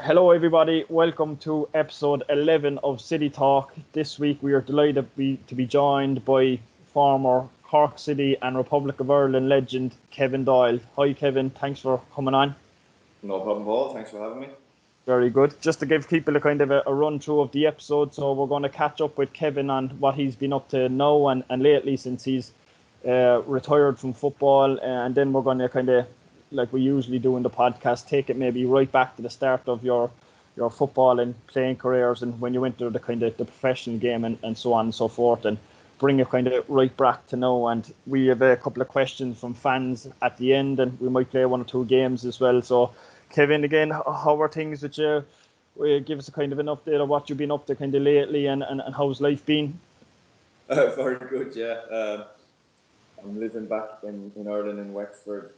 Hello, everybody. Welcome to episode 11 of City Talk. This week, we are delighted to be joined by former Cork City and Republic of Ireland legend Kevin Doyle. Hi, Kevin. Thanks for coming on. No problem, Paul. Thanks for having me. Very good. Just to give people a kind of a run through of the episode, so we're going to catch up with Kevin on what he's been up to now and lately since he's retired from football, and then we're going to kind of, like we usually do in the podcast, take it maybe right back to the start of your football and playing careers and when you went to the kind of the professional game and so on and so forth, and bring it kind of right back to now. And we have a couple of questions from fans at the end, and we might play one or two games as well. So Kevin, again, how are things with you? Give us a kind of an update of what you've been up to kind of lately and how's life been? Very good, yeah. I'm living back in Ireland in Wexford,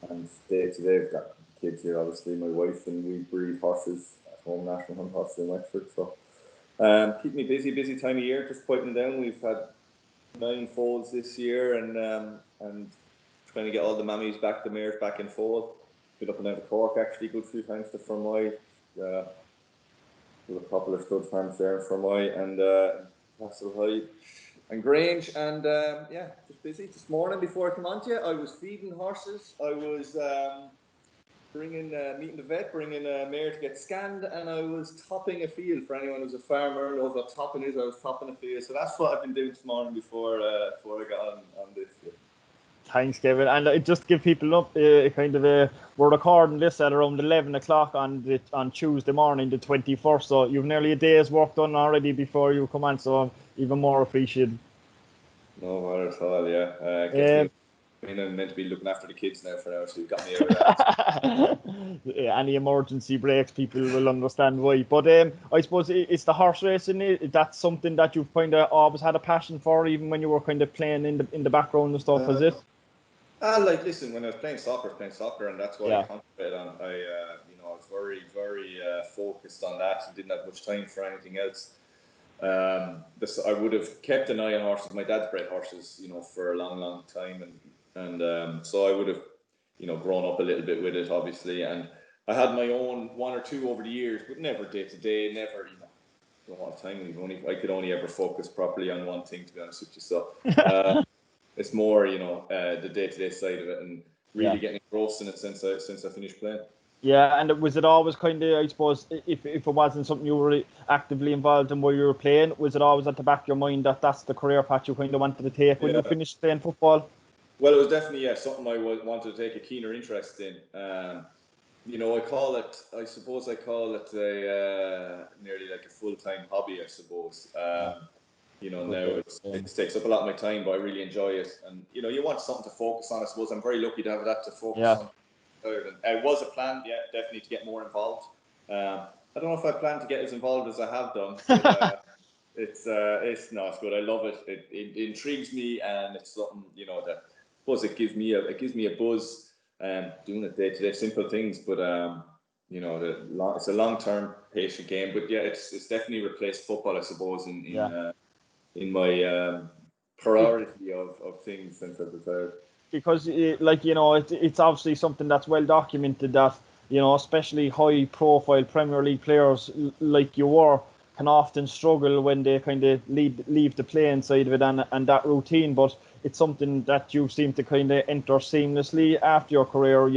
and day to day I've got kids here. Obviously, my wife and we breed horses at home, National Hunt Horses in Wexford. So keep me busy time of year. Just quieting down. We've had 9 foals this year, and trying to get all the mammies back, the mares back in foal. Been up and down to Cork actually, good few times to Fermoy. A couple of stud farms there in Fermoy and Castlehyde and Grange, and just busy. This morning before I come on to you, I was feeding horses. I was meeting the vet, bringing a mare to get scanned, and I was topping a field. For anyone who's a farmer knows what topping is. I was topping a field, so that's what I've been doing this morning before I got on this. Thanks, Kevin. And just give people up we're recording this at around 11 o'clock on Tuesday morning, the 21st. So you've nearly a day's work done already before you come on. So I'm even more appreciated. No matter at all, yeah. I'm meant to be looking after the kids now for now, so you got me out of that. Any emergency breaks, people will understand why. But I suppose it's the horse racing. That's something that you've kind of always had a passion for, even when you were kind of playing in the background and stuff. Is it? Listen, when I was playing soccer, and that's what I concentrated on. I was very, very focused on that and didn't have much time for anything else. I would have kept an eye on horses. My dad's bred horses, for a long time, and so I would have, grown up a little bit with it, obviously. And I had my own one or two over the years, but never day to day, never, a lot of time. I could only ever focus properly on one thing, to be honest with you. So it's more, the day to day side of it, and really getting engrossed in it since I finished playing. Yeah, and was it always kind of, I suppose, if it wasn't something you were actively involved in while you were playing, was it always at the back of your mind that that's the career path you kind of wanted to take when you finished playing football? Well, it was definitely something I wanted to take a keener interest in. I suppose I call it nearly like a full-time hobby, I suppose. Now it takes up a lot of my time, but I really enjoy it. And, you want something to focus on, I suppose. I'm very lucky to have that to focus on. It was a plan, definitely, to get more involved. I don't know if I plan to get as involved as I have done, but it's good. I love it. It intrigues me, and it's something, that I suppose it gives me a buzz. Doing it day to day, simple things, but it's a long-term patient game. But it's definitely replaced football, I suppose, in my priority of things since I've retired. Because it's obviously something that's well documented that, especially high profile Premier League players like you were can often struggle when they kind of leave the playing side of it and that routine. But it's something that you seem to kind of enter seamlessly after your career. I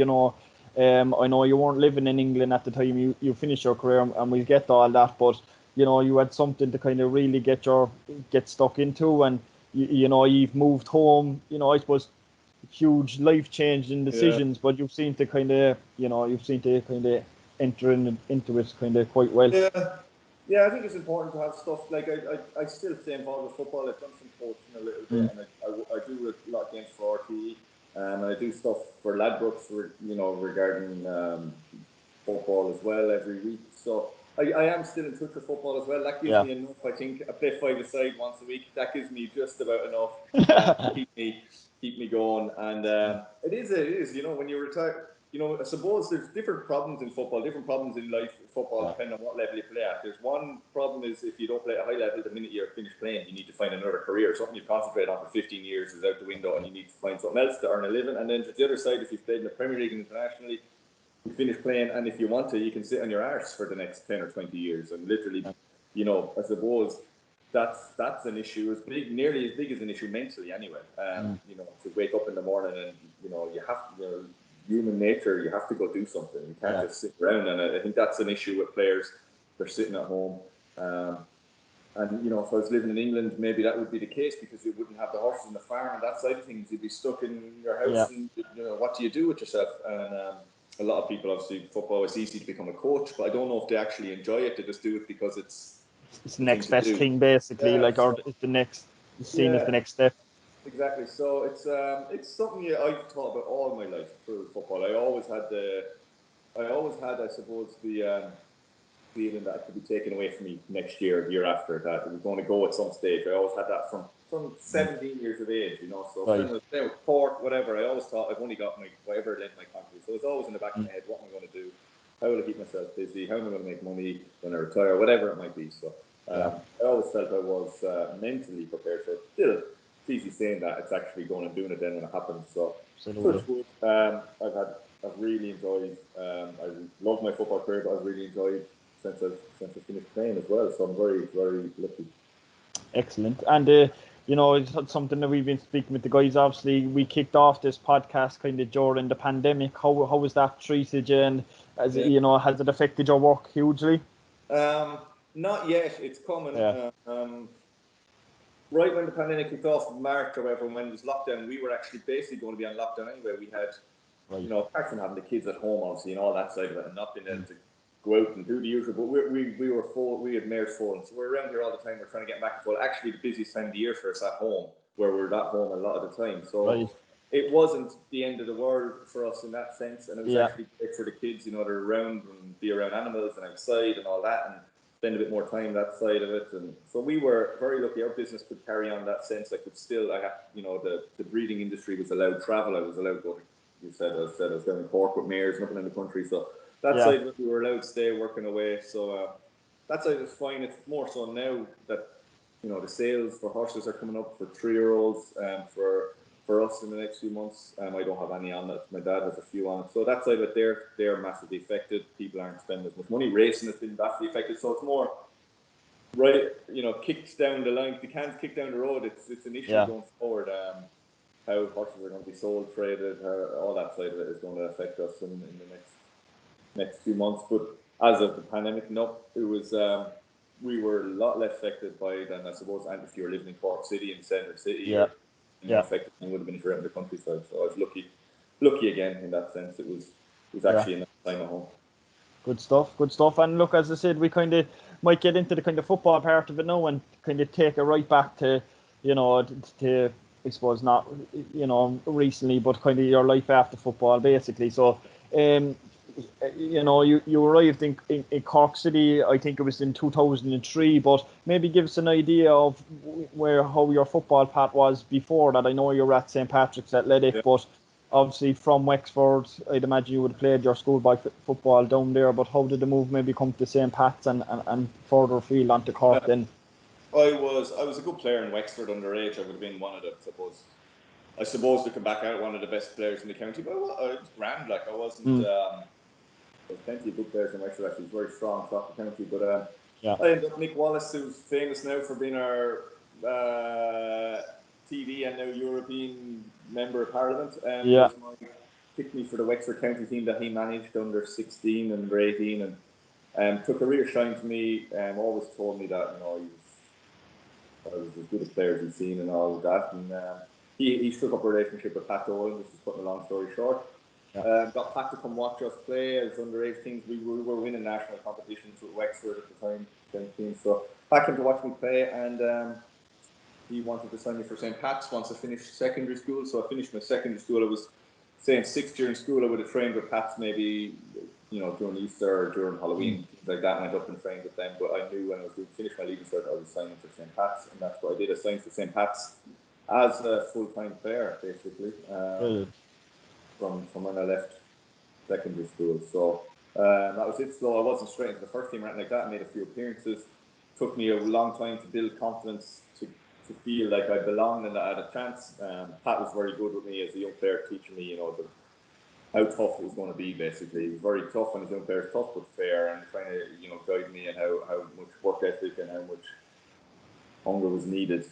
know you weren't living in England at the time you finished your career, and we'll get to all that, but you had something to kind of really get stuck into, and you've moved home. I suppose huge life changing decisions, but you seem to kind of enter into it kind of quite well. Yeah, I think it's important to have stuff like I still stay involved with football. I've done some coaching a little bit, and I do a lot against for RTE, and I do stuff for Ladbrokes, regarding football as well every week. So I am still in touch with football as well. That gives me enough. I think I play 5-a-side once a week. That gives me just about enough to keep me going. And it is. When you retire. I suppose there's different problems in football, different problems in life, football, depending on what level you play at. There's one problem is if you don't play at a high level, the minute you're finished playing, you need to find another career. Something you've concentrated on for 15 years is out the window, and you need to find something else to earn a living. And then to the other side, if you've played in the Premier League and internationally, you finish playing, and if you want to, you can sit on your arse for the next 10 or 20 years. And literally, you know, I suppose that's an issue as big, nearly as big as an issue mentally anyway. You know, to wake up in the morning and, you know, you have, you know, human nature, you have to go do something. You can't just sit around. And I think that's an issue with players. They're sitting at home. And, you know, if I was living in England, maybe that would be the case because you wouldn't have the horses and the farm and that side of things. You'd be stuck in your house and, you know, what do you do with yourself? And a lot of people, obviously, football, it's easy to become a coach, but I don't know if they actually enjoy it. They just do it because it's the next best thing, basically, like, or it's the next, seen as the next step. Exactly. So it's something I've thought about all my life through football. I always had, I suppose, the feeling that it could be taken away from me next year, the year after, that it was going to go at some stage. I always had that from 17 years of age, you know. So when I was there, Cork, whatever, I always thought I've only got my whatever length my contract. So it's always in the back of my head, what am I going to do? How will I keep myself busy? How am I going to make money when I retire? Whatever it might be. So I always felt I was mentally prepared for it. Still, it's easy saying that. It's actually going and doing it then when it happens. So I've really enjoyed. I love my football career, but I've really enjoyed since I finished playing as well. So I'm very, very lucky. Excellent. And you know, it's something that we've been speaking with the guys. Obviously, we kicked off this podcast kind of during the pandemic. How was that treated you, and you know, has it affected your work hugely? Not yet. It's coming. Right when the pandemic kicked off in March or whatever, when it was lockdown, we were actually basically going to be on lockdown anyway. We had, you know, apart from having the kids at home, obviously, and all that side of it, and not being able to go out and do the usual, but we were full. We had mares full, so we're around here all the time. We're trying to get back to full. Actually, the busiest time of the year for us at home, where we're at home a lot of the time. So it wasn't the end of the world for us in that sense, and it was actually great for the kids. You know, they're around and be around animals and outside and all that, and spend a bit more time that side of it. And so we were very lucky. Our business could carry on that sense. I could still, you know, the breeding industry was allowed travel. I was allowed to go to. You said I was down in Cork with mares, nothing in the country, so. That side of it, we were allowed to stay working away. So that side is fine. It's more so now that, you know, the sales for horses are coming up for 3-year-olds. For us in the next few months, I don't have any on it. My dad has a few on it. So that side of it, they're massively affected. People aren't spending as much money. Racing has been vastly affected. So it's more, right, you know, kicks down the line. The can's kicked down the road. It's an issue going forward. How horses are going to be sold, traded, all that side of it is going to affect us in the next few months. But as of the pandemic, no, it was we were a lot less affected by it than I suppose. And if you were living in Cork City in Centre City, or affected, it would have been if you're out in the countryside. So I was lucky again in that sense. It was actually a nice time at home. Good stuff. And look, as I said, we kind of might get into the kind of football part of it now and kind of take it right back to, you know, to I suppose not, you know, recently, but kind of your life after football, basically. So, you know, you arrived in Cork City, I think it was in 2003, but maybe give us an idea of how your football path was before that. I know you were at St. Patrick's Athletic, but obviously from Wexford, I'd imagine you would have played your schoolboy football down there, but how did the move maybe come to St. Pat's and further afield onto Cork then? I was a good player in Wexford underage. I would have been one of the, I suppose looking back at one of the best players in the county, but it was grand. Like I wasn't. There's plenty of good players in Wexford. Actually, it's a very strong soccer county. But I ended up Nick Wallace, who's famous now for being our TV and now European member of Parliament, picked me for the Wexford county team that he managed under 16 and under 18, and took a real shine to me. Always told me that, you know, I was as good a player as he'd seen and all of that. And he struck up a relationship with Pat Doyle, which is putting a long story short. Got Pat to come watch us play as underage teams. We were winning national competitions with Wexford at the time, 17. So Pat came to watch me play, and he wanted to sign me for St. Pat's once I finished secondary school. So I finished my secondary school. I was saying 6th year in school. I would have trained with Pat's maybe, you know, during Easter or during Halloween, things like that. Went up and trained with them. But I knew when I was going to finish my leaving cert, I was signing for St. Pat's, and that's what I did. I signed for St. Pat's as a full-time player, basically, from when I left secondary school. So that was it. So I wasn't straight into the first team or anything like that. I made a few appearances. Took me a long time to build confidence to feel like I belonged and that I had a chance. Pat was very good with me as a young player, teaching me, you know, how tough it was going to be. Basically, it was very tough when the young players, tough but fair, and trying to guide me and how much work ethic and how much hunger was needed.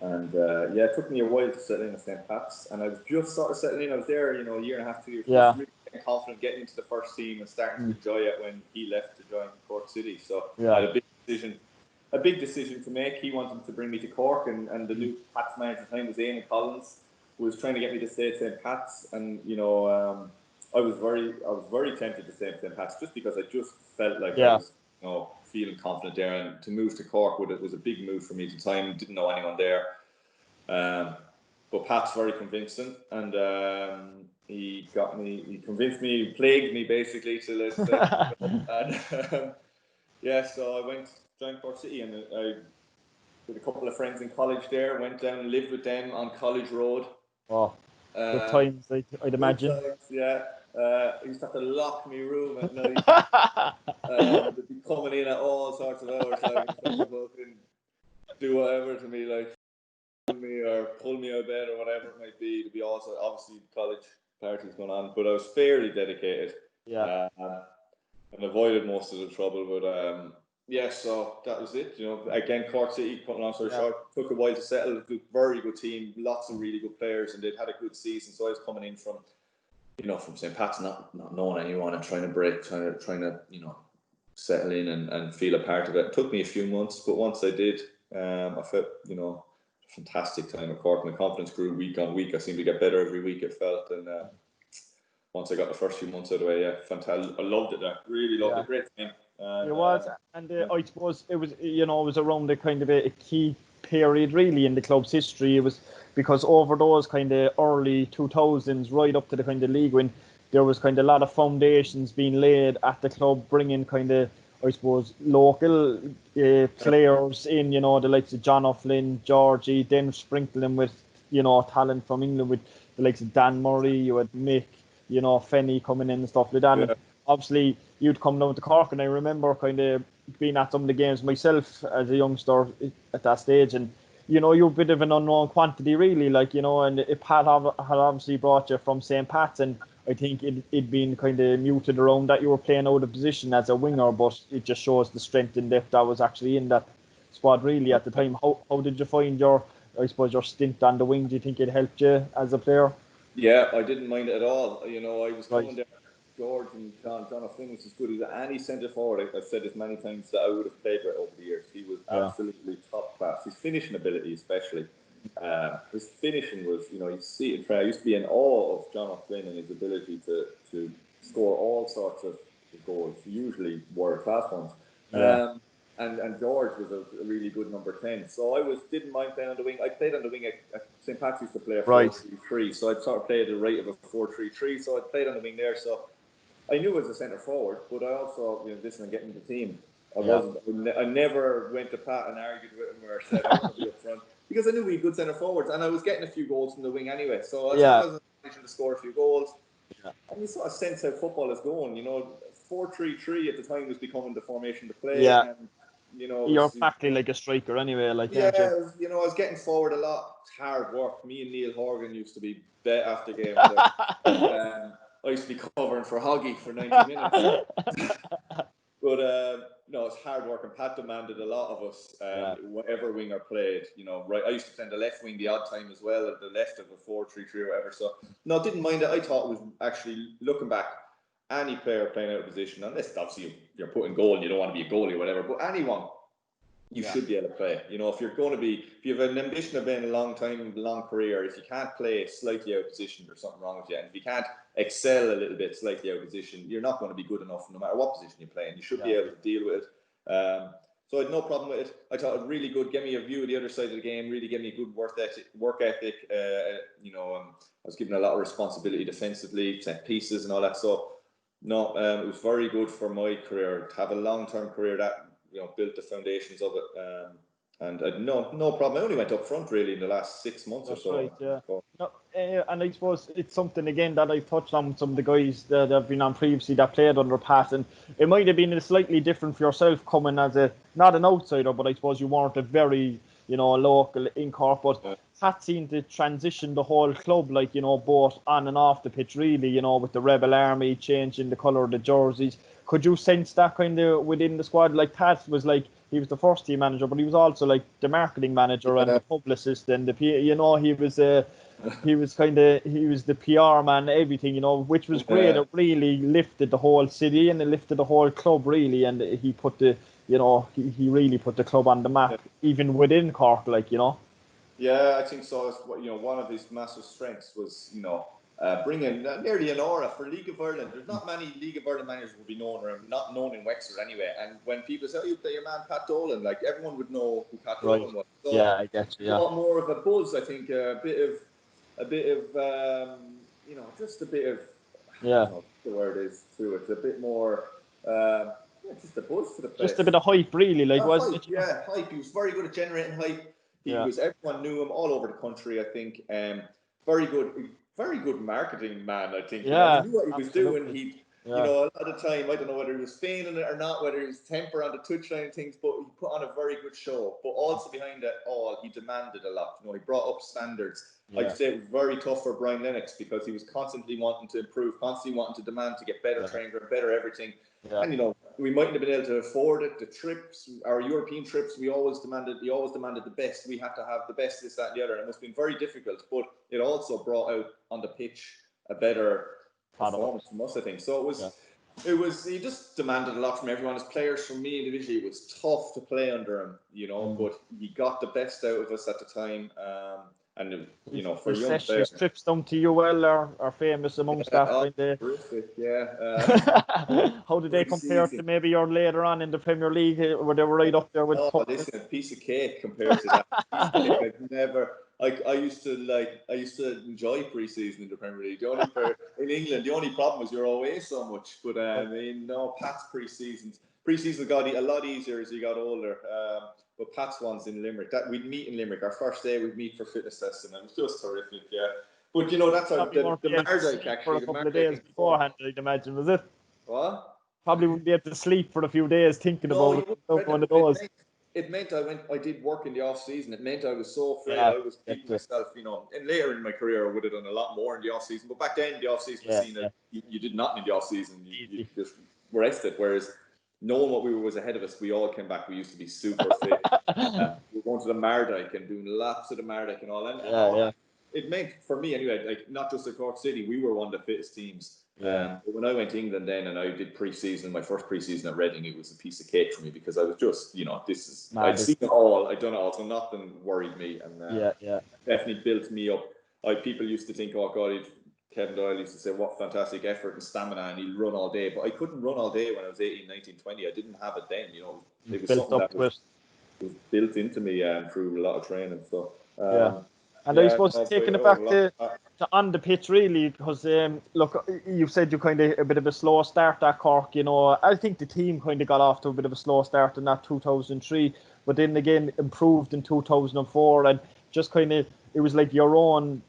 It took me a while to settle in at St. Pat's, and I was just sort of settling in. I was there, a year and a half, 2 years, just really getting confident, getting into the first team, and starting to enjoy it when he left to join Cork City. So I had a big decision to make. He wanted to bring me to Cork, and the new Pats manager at the time was Eamon Collins, who was trying to get me to stay at St. Pat's, and I was very tempted to stay at St. Pat's just because I just felt like I was feeling confident there, and to move to Cork was a big move for me at the time. Didn't know anyone there, but Pat's very convincing, and he convinced me, he plagued me basically to let's say, and so I went joined Cork City, and I with a couple of friends in college there, went down and lived with them on College Road. Oh, good times, I'd imagine. Good times, yeah. He used to have to lock me room at night. They'd be coming in at all sorts of hours, like fucking do whatever to me, like me or pull me out of bed or whatever it might be. To be also obviously college parties going on, but I was fairly dedicated. And avoided most of the trouble, but so that was it. Again, Cork City, cutting long story short, took a while to settle. Very good team, lots of really good players, and they'd had a good season. So I was coming in from St. Pat's, not knowing anyone and trying to settle in and feel a part of it. It took me a few months, but once I did, I felt a fantastic time at Cork. My confidence grew week on week. I seemed to get better every week, it felt, and once I got the first few months out of the way, fantastic. I loved it there. Really loved it. Great time. It was, and I suppose it was, it was around the kind of a key period really in the club's history. It was because over those kind of early 2000s, right up to the kind of league when there was kind of a lot of foundations being laid at the club, bringing kind of, I suppose, local players in, the likes of John O'Flynn, Georgie, then sprinkling with, talent from England with the likes of Dan Murray, you had Mick, Fenny coming in and stuff like that. Yeah. And obviously, you'd come down to Cork, and I remember kind of being at some of the games myself as a youngster at that stage, and you're a bit of an unknown quantity, really, and Pat had obviously brought you from St. Pat's, and I think it'd been kind of muted around that you were playing out of position as a winger, but it just shows the strength and depth that was actually in that squad, really, at the time. How did you find your stint on the wing? Do you think it helped you as a player? Yeah, I didn't mind it at all. I was coming there. George and John O'Flynn was as good as any centre forward. I've said this many times that I would have played with over the years. He was absolutely top class. His finishing ability, especially. His finishing was, you see it. I used to be in awe of John O'Flynn and his ability to score all sorts of goals, usually world class ones. And George was a really good number 10. So I didn't mind playing on the wing. I played on the wing at St. Pat's used to play a 4-3-3. So I sort of played at the rate of a 4-3-3. So I played on the wing there. So I knew I was a centre forward, but I also, this and getting the team. I never went to Pat and argued with him or said I want to be up front because I knew we had good centre forwards and I was getting a few goals from the wing anyway. So as long as I was managing to score a few goals, and you sort of sense how football is going. 4-3-3 at the time was becoming the formation to play. Yeah. And, you're practically like a striker anyway. Like, I was getting forward a lot. It's hard work. Me and Neil Horgan used to be bet after games. I used to be covering for Hoggy for 90 minutes. But no, it's hard work, and Pat demanded a lot of us. Whatever winger played, right. I used to play on the left wing the odd time as well, at the left of a 4-3-3 or whatever. So no, didn't mind it. I thought it was actually, looking back, any player playing out of position, unless obviously you're putting goal and you don't want to be a goalie or whatever, but anyone, you should be able to play. If you have an ambition of being a long career, if you can't play slightly out of position, there's something wrong with you. And if you can't excel a little bit slightly out of position, you're not going to be good enough no matter what position you play. And you should be able to deal with it. So I had no problem with it. I thought it really good, get me a view of the other side of the game, really give me a good work ethic. I was given a lot of responsibility defensively, set pieces and all that. So no, it was very good for my career to have a long-term career that built the foundations of it. And no problem. I only went up front really in the last 6 months or so. Right, yeah. No, and I suppose it's something again that I've touched on with some of the guys that have been on previously that played under Pat, and it might have been slightly different for yourself coming as not an outsider, but I suppose you weren't a very local in Cork. But Pat seemed to transition the whole club, like, both on and off the pitch, really, with the Rebel Army changing the colour of the jerseys. Could you sense that kind of within the squad? Like, Pat was like, he was the first team manager, but he was also like the marketing manager and the publicist and he was the PR man, everything, which was great. It really lifted the whole city and it lifted the whole club, really. And he put he really put the club on the map, even within Cork, like, Yeah, I think so. One of his massive strengths was, bringing nearly an aura for League of Ireland. There's not many League of Ireland managers would be known or not known in Wexford anyway. And when people say, "Oh, you play your man Pat Doyle," like everyone would know who Pat Doyle was. So yeah, I guess. Yeah. A lot more of a buzz, I think. A bit of, just a bit of. I don't know what the word is to it. A bit more. Just a buzz to the place. Just a bit of hype, really, like, wasn't it? Yeah, hype. He was very good at generating hype. Everyone knew him all over the country, I think. Very good marketing man, I think. Yeah, he knew what he was doing. A Yeah. lot of the time, I don't know whether he was feigning it or not, whether he was temper on the touchline and things, but he put on a very good show. But also behind it all, he demanded a lot. He brought up standards. I'd say it was very tough for Brian Lennox because he was constantly wanting to improve, constantly wanting to demand to get better trained and better everything. Yeah. And we mightn't have been able to afford it. The trips, our European trips, he always demanded the best. We had to have the best, this, that, and the other. And it must have been very difficult, but it also brought out on the pitch a better performance from us, I think. So it was. He just demanded a lot from everyone. As players, from me individually, it was tough to play under him. But he got the best out of us at the time. And for young players, his trips down to UL are famous amongst that. Terrific, How did they compare to maybe your later on in the Premier League, where they were right up there with? Listen, a piece of cake compared to that. Piece of cake. I've never. I used to enjoy pre-season in the Premier League. In England, the only problem was you're away so much. But Pat's pre-season got a lot easier as he got older. But Pat's ones in Limerick, that we'd meet in Limerick. Our first day we'd meet for fitness testing, and it was just terrific. Yeah. But that's the Mardyke actually. For a couple of days beforehand, I'd imagine, was it? What? Probably wouldn't be able to sleep for a few days thinking about one of those. It meant I did work in the off season. It meant I was so fit. I was keeping myself, and later in my career I would have done a lot more in the off season. But back then the off season was seen that you did nothing in the off season. You just rested. Whereas knowing what was ahead of us, we all came back. We used to be super fit. We were going to the Mardyke and doing laps of the Mardyke and all. It meant for me anyway, like not just at Cork City, we were one of the fittest teams. But when I went to England then and I did pre-season, my first pre-season at Reading, it was a piece of cake for me because I was just, I'd seen it all, I'd done it all, so nothing worried me, and definitely built me up. People used to think, oh God, Kevin Doyle used to say, what fantastic effort and stamina, and he'll run all day, but I couldn't run all day when I was 18, 19, 20. I didn't have it then, it was something that was built into me through a lot of training and stuff. And I suppose taking it back to on the pitch, really, because look, you said you kind of a bit of a slow start at Cork. I think the team kind of got off to a bit of a slow start in that 2003, but then again improved in 2004, and just kind of it was like your own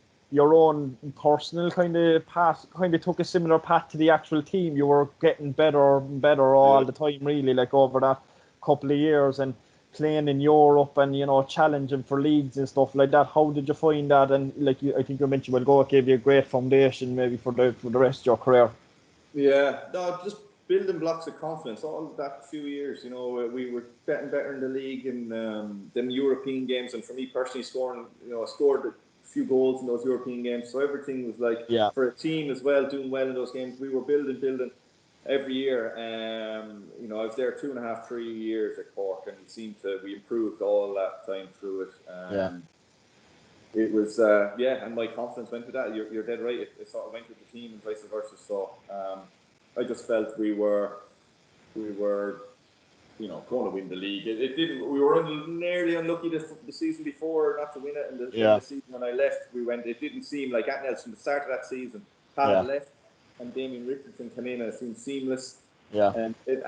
personal kind of path, kind of took a similar path to the actual team. You were getting better and better all the time, really, like over that couple of years, and playing in Europe and challenging for leagues and stuff like that. How did you find that? And I think you mentioned, it gave you a great foundation maybe for the rest of your career. Yeah, no, just building blocks of confidence. All that few years, we were getting better in the league and them European games. And for me personally, I scored a few goals in those European games. So everything was for a team as well, doing well in those games. We were building. Every year, I was there 2.5, 3 years at Cork, and we improved all that time through it. It was, and my confidence went to that. You're dead right. It sort of went with the team and vice versa. So I just felt we were, going to win the league. It didn't. We were nearly unlucky the season before not to win it, and the season when I left, it didn't seem like anything else from the start of that season. Pat left. And Damien Richardson came in, and it seemed seamless. And it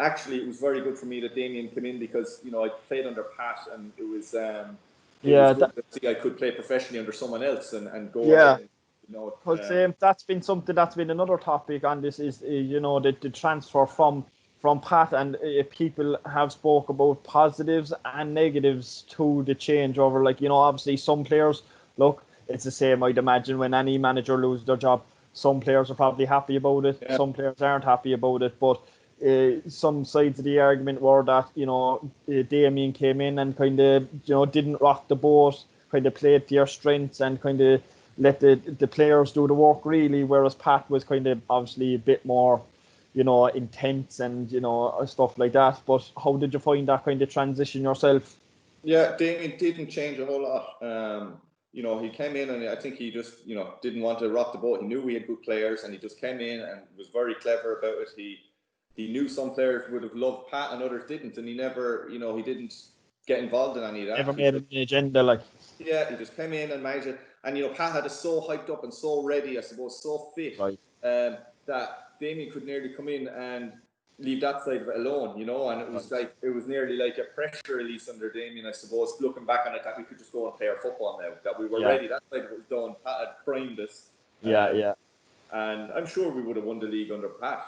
was very good for me that Damien came in because I played under Pat, and it was was good to see I could play professionally under someone else and go ahead. Because that's been something that's been another topic on this is the transfer from Pat, and people have spoke about positives and negatives to the changeover. Obviously some players look, it's the same, I'd imagine, when any manager loses their job. Some players are probably happy about it. Yeah. Some players aren't happy about it. But some sides of the argument were that, Damien came in and kind of, didn't rock the boat, kind of played to your strengths and kind of let the players do the work really, whereas Pat was kind of obviously a bit more, intense and, stuff like that. But how did you find that kind of transition yourself? Yeah, Damien didn't change a whole lot. He came in and I think he just, didn't want to rock the boat. He knew we had good players and he just came in and was very clever about it. He knew some players would have loved Pat and others didn't, and he never, he didn't get involved in any of that. Never made an agenda, like. Yeah, he just came in and managed it. And, Pat had us so hyped up and so ready, I suppose, so fit, Right. that Damien could nearly come in and leave that side of it alone, and it was it was nearly like a pressure release under Damien, I suppose, looking back on it, that we could just go and play our football now, that we were ready, that side of it was done, Pat had primed us. Yeah. And I'm sure we would have won the league under Pat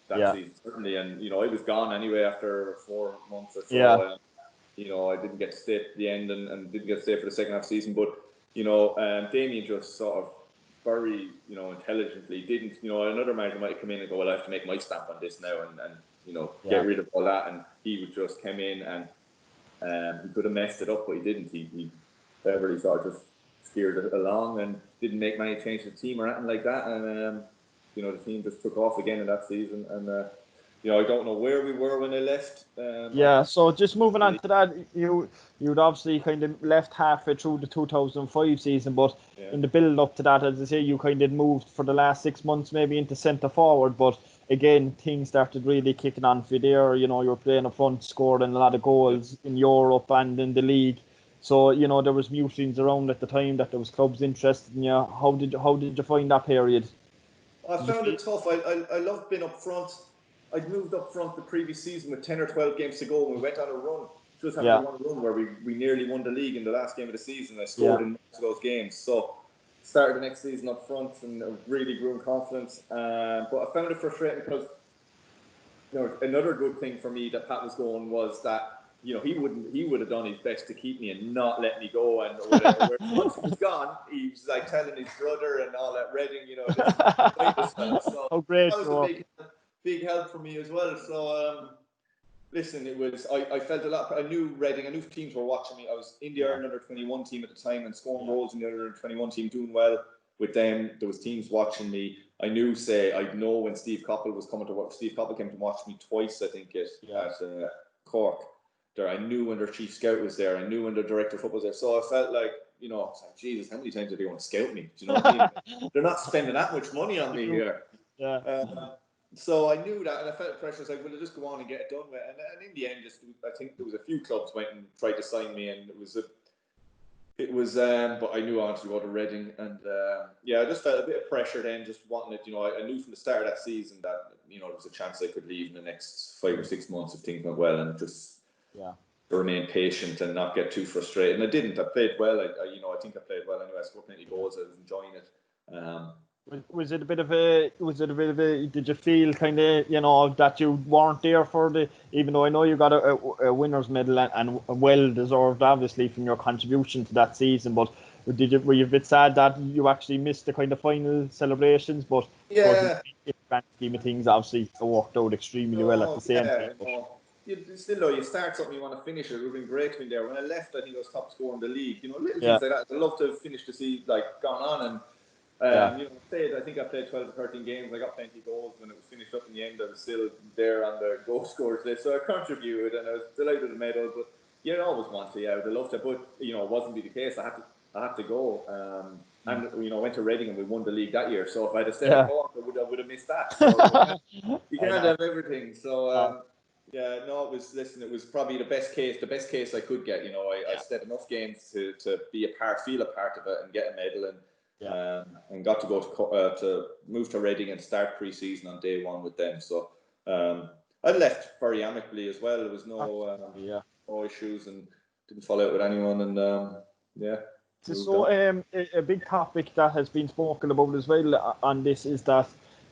that season, certainly, and, I was gone anyway after 4 months or so. Yeah. I didn't get to stay at the end and didn't get to stay for the second half season, but Damien just sort of very intelligently didn't. Another manager might come in and go, well, I have to make my stamp on this now and get rid of all that, and he would just come in and he could have messed it up, but he didn't. He cleverly sort of just steered it along and didn't make many changes to the team or anything like that, and the team just took off again in that season, and I don't know where we were when I left. So just moving on to that, you'd obviously kind of left halfway through the 2005 season, but in the build up to that, as I say, you kind of moved for the last 6 months maybe into centre forward, but again, things started really kicking on for you there. You were playing up front, scoring a lot of goals in Europe and in the league. So, there was musings around at the time that there was clubs interested in you. How did you find that period? I found it tough. I loved being up front. I'd moved up front the previous season with 10 or 12 games to go, and we went on a run. Just having to run a run where we nearly won the league in the last game of the season. I scored in most of those games. So started the next season up front and really grew in confidence. But I found it frustrating because another good thing for me that Pat was going was that he would have done his best to keep me and not let me go and whatever. Once he was gone, he was like telling his brother and all that Reading, so oh, great, that was a big help for me as well. So listen, it was I felt a lot. I knew Reading, I knew teams were watching me. I was in the Ireland under-21 team at the time and scoring goals in the under-21 team, doing well with them. There was teams watching me. I know when Steve Coppell was coming to work. Steve Coppell came to watch me twice, I think, at Cork. There, I knew when their chief scout was there. I knew when their director of football was there. So I felt like, I was like, Jesus, how many times do they want to scout me? Do you know what I mean? They're not spending that much money on me here. Yeah. So I knew that, and I felt pressure. I was like, well, I'll just go on and get it done with. And in the end, I think there was a few clubs went and tried to sign me, and but I knew I wanted to go to Reading, and I just felt a bit of pressure then, just wanting it. I knew from the start of that season that there was a chance I could leave in the next 5 or 6 months if things went well, and just remain patient and not get too frustrated. And I didn't. I played well. I think I played well anyway. I scored plenty of goals. I was enjoying it. Was it a bit of a? Did you feel kind of that you weren't there for even though I know you got a winner's medal and well deserved obviously from your contribution to that season, but were you a bit sad that you actually missed the kind of final celebrations? But in the grand scheme of things, obviously it worked out extremely well at the same time. You start something, you want to finish it. It would have been great to be there. When I left, I think I was top scorer in the league. Little things like that. I'd love to have finished the season, gone on and. I think I played 12 to 13 games. I got plenty of goals. When it was finished up in the end, I was still there on the goal scorers list. So I contributed, and I was delighted with the medal. But you always want to. I would have loved to, but it wasn't be the case. I had to go. And I went to Reading and we won the league that year. So if I'd have stayed at Cork, I would have missed that. So you can't have everything. So it was. Listen, it was probably the best case I could get. I stayed enough games to feel a part of it, and get a medal and got to go to move to Reading and start pre-season on day one with them. So I left very amicably as well. There was no issues and didn't fall out with anyone. And So a big topic that has been spoken about as well on this is that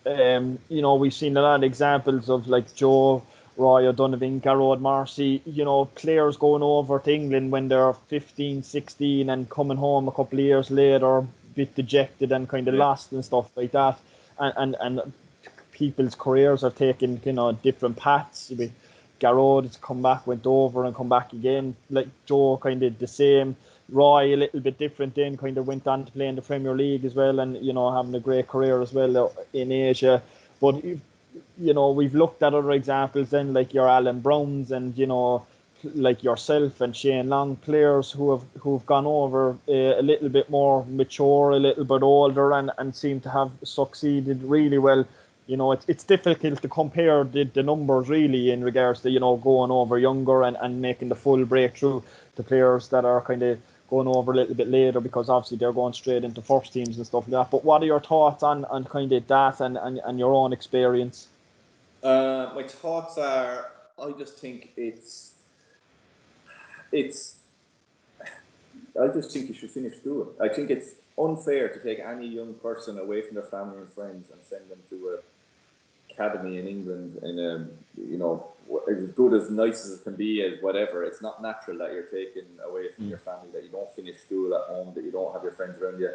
we've seen a lot of examples of like Joe Roy O'Donovan, Garrod Marcy, you know, players going over to England when they're 15, 16 and coming home a couple of years later, a bit dejected and kind of lost and stuff like that. And people's careers have taken, you know, different paths. Garrod has come back, went over and come back again. Like Joe, kind of the same. Roy, a little bit different then, kind of went on to play in the Premier League as well and, you know, having a great career as well in Asia. But you know, we've looked at other examples then, like your Alan Browns and, you know, like yourself and Shane Long, players who've gone over a little bit more mature, a little bit older, and seem to have succeeded really well. You know, it's difficult to compare the numbers really in regards to, you know, going over younger and making the full breakthrough to players that are kind of going over a little bit later, because obviously they're going straight into first teams and stuff like that. But what are your thoughts on kind of that and your own experience? My thoughts are, I just think I just think you should finish school. I think it's unfair to take any young person away from their family and friends and send them to a academy in England in a, you know, as good as nice as it can be as whatever. It's not natural that you're taken away from your family, that you don't finish school at home, that you don't have your friends around you.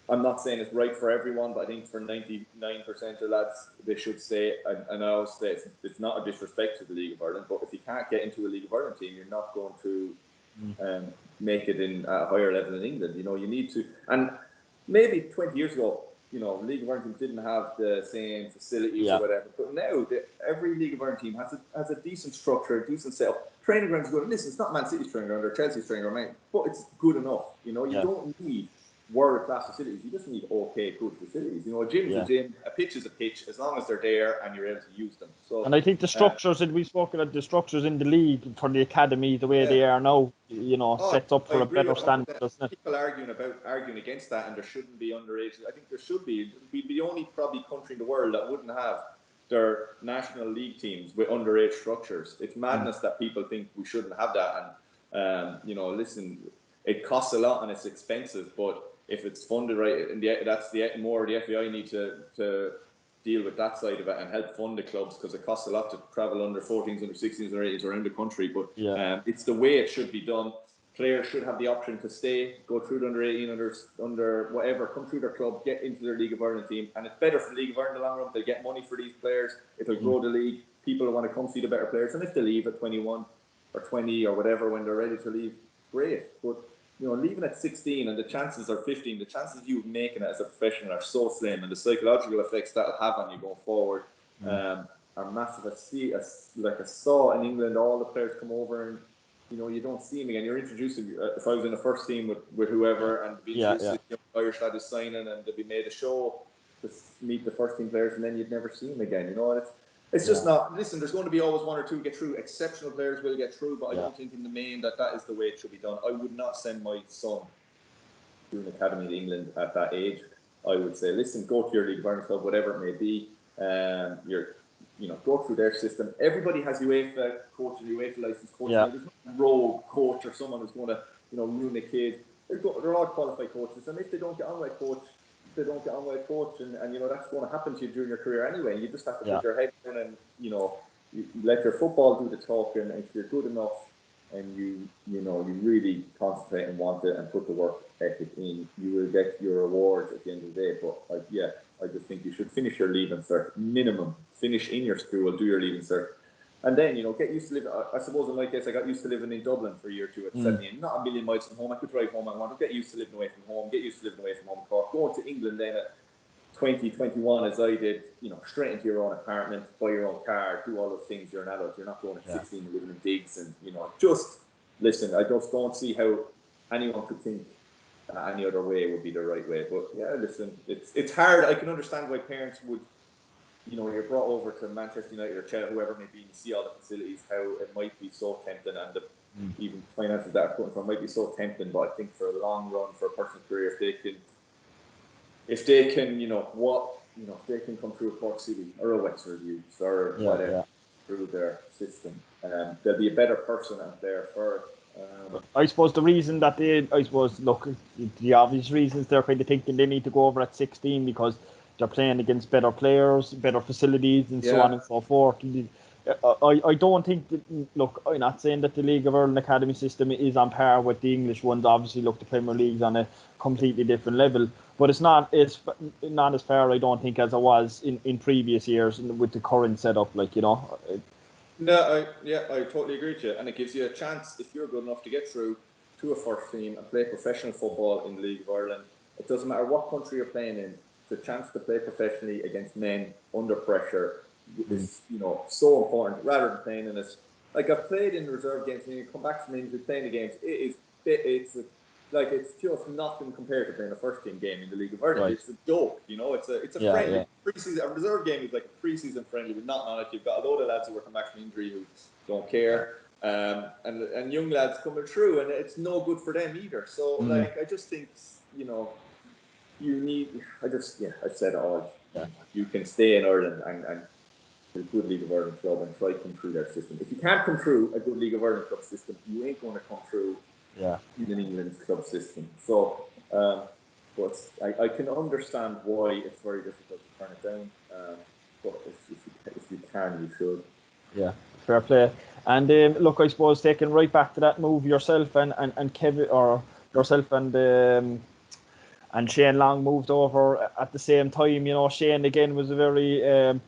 I'm not saying it's right for everyone, but I think for 99% of lads, they should stay. And I always say it's not a disrespect to the League of Ireland, but if you can't get into a League of Ireland team, you're not going to make it in at a higher level in England. You know, you need to. And maybe 20 years ago, you know, League of Ireland team didn't have the same facilities or whatever. But now, every League of Ireland team has a decent structure, a decent setup. Training grounds good. Listen, it's not Man City's training ground or Chelsea's training ground, but it's good enough. You know, you don't need world-class facilities. You just need okay, good facilities. You know, a gym's a gym, a pitch is a pitch, as long as they're there and you're able to use them. So, and I think the structures, and we've spoken about the structures in the league for the academy, the way they are now, you know, sets up for a better standard, doesn't it? People arguing against that, and there shouldn't be underage. I think there should be. We'd be the only probably country in the world that wouldn't have their national league teams with underage structures. It's madness that people think we shouldn't have that. And you know, listen, it costs a lot and it's expensive, but if it's funded right, and that's the more the FAI need to deal with that side of it and help fund the clubs, because it costs a lot to travel under 14s, under 16s, under 18s around the country. But it's the way it should be done. Players should have the option to stay, go through the under 18, under whatever, come through their club, get into their League of Ireland team, and it's better for the League of Ireland in the long run. They get money for these players. It'll grow the league. People will want to come see the better players, and if they leave at 21 or 20 or whatever when they're ready to leave, great. But you know, leaving at 16 and the chances are 15, the chances of you making it as a professional are so slim, and the psychological effects that'll have on you going forward are massive. I saw in England, all the players come over and, you know, you don't see them again. You're introducing, if I was in the first team with whoever and be introduced to Irish lad is signing, and they'd be made a show to meet the first team players, and then you'd never see them again. You know, it's just not. Listen, there's going to be always one or two get through. Exceptional players will get through, but I don't think in the main that is the way it should be done. I would not send my son to an academy in England at that age. I would say, listen, go to your League of Ireland club, whatever it may be. Go through their system. Everybody has UEFA coach and UEFA license coach. There's no rogue coach or someone who's going to, ruin a kid. They're all qualified coaches, and if they don't get on with a coach, they don't get on with a coach, and that's going to happen to you during your career anyway. You just have to put your head down and you let your football do the talking. And if you're good enough and you really concentrate and want it and put the work ethic in, you will get your rewards at the end of the day. But I just think you should finish your leaving cert minimum. Finish in your school, do your leaving cert. And then, get used to living. I suppose in my case, I got used to living in Dublin for a year or two at 17. Not a million miles from home. I could drive home. I want to get used to living away from home. Get used to living away from home. Cork. Going to England then at 20, 21, as I did, straight into your own apartment, buy your own car, do all those things. You're an adult. You're not going at 16 living in digs, and just listen. I just don't see how anyone could think that any other way would be the right way. But listen, it's hard. I can understand why parents would. You're brought over to Manchester United or Chelsea, whoever it may be, and you see all the facilities, how it might be so tempting, and even finances that are put in for might be so tempting. But I think for a long run, for a person's career, if they can, if they can come through a Cork City or a Wexford Youth or whatever through their system, they'll be a better person out there for. I suppose the reason that look, the obvious reasons they're kind of thinking they need to go over at 16 because they're playing against better players, better facilities, and so Yeah. on and so forth. I don't think that, look, I'm not saying that the League of Ireland academy system is on par with the English ones. Obviously, look, the Premier League's on a completely different level, but it's not as far, I don't think, as it was in previous years with the current setup. Like, No, I totally agree with you, and it gives you a chance if you're good enough to get through to a first team and play professional football in the League of Ireland. It doesn't matter what country you're playing in. The chance to play professionally against men under pressure is, so important. Rather than playing in it, like I've played in reserve games, and you come back from injury playing the games. It's just nothing compared to playing a first team game in the League of Ireland. right. It's a joke, It's a friendly preseason. A reserve game is like a preseason friendly with nothing on it. You've got a load of lads who are coming back from injury who don't care, and young lads coming through, and it's no good for them either. So I just think you need. I've said it all. Yeah. You can stay in Ireland and a good League of Ireland club and try to come through their system. If you can't come through a good League of Ireland club system, you ain't going to come through in England's club system. So, but I can understand why it's very difficult to turn it down. But if you can, you should. Yeah, fair play. And look, I suppose taking right back to that move, yourself and Kevin, or yourself and Shane Long moved over at the same time. Shane again was a very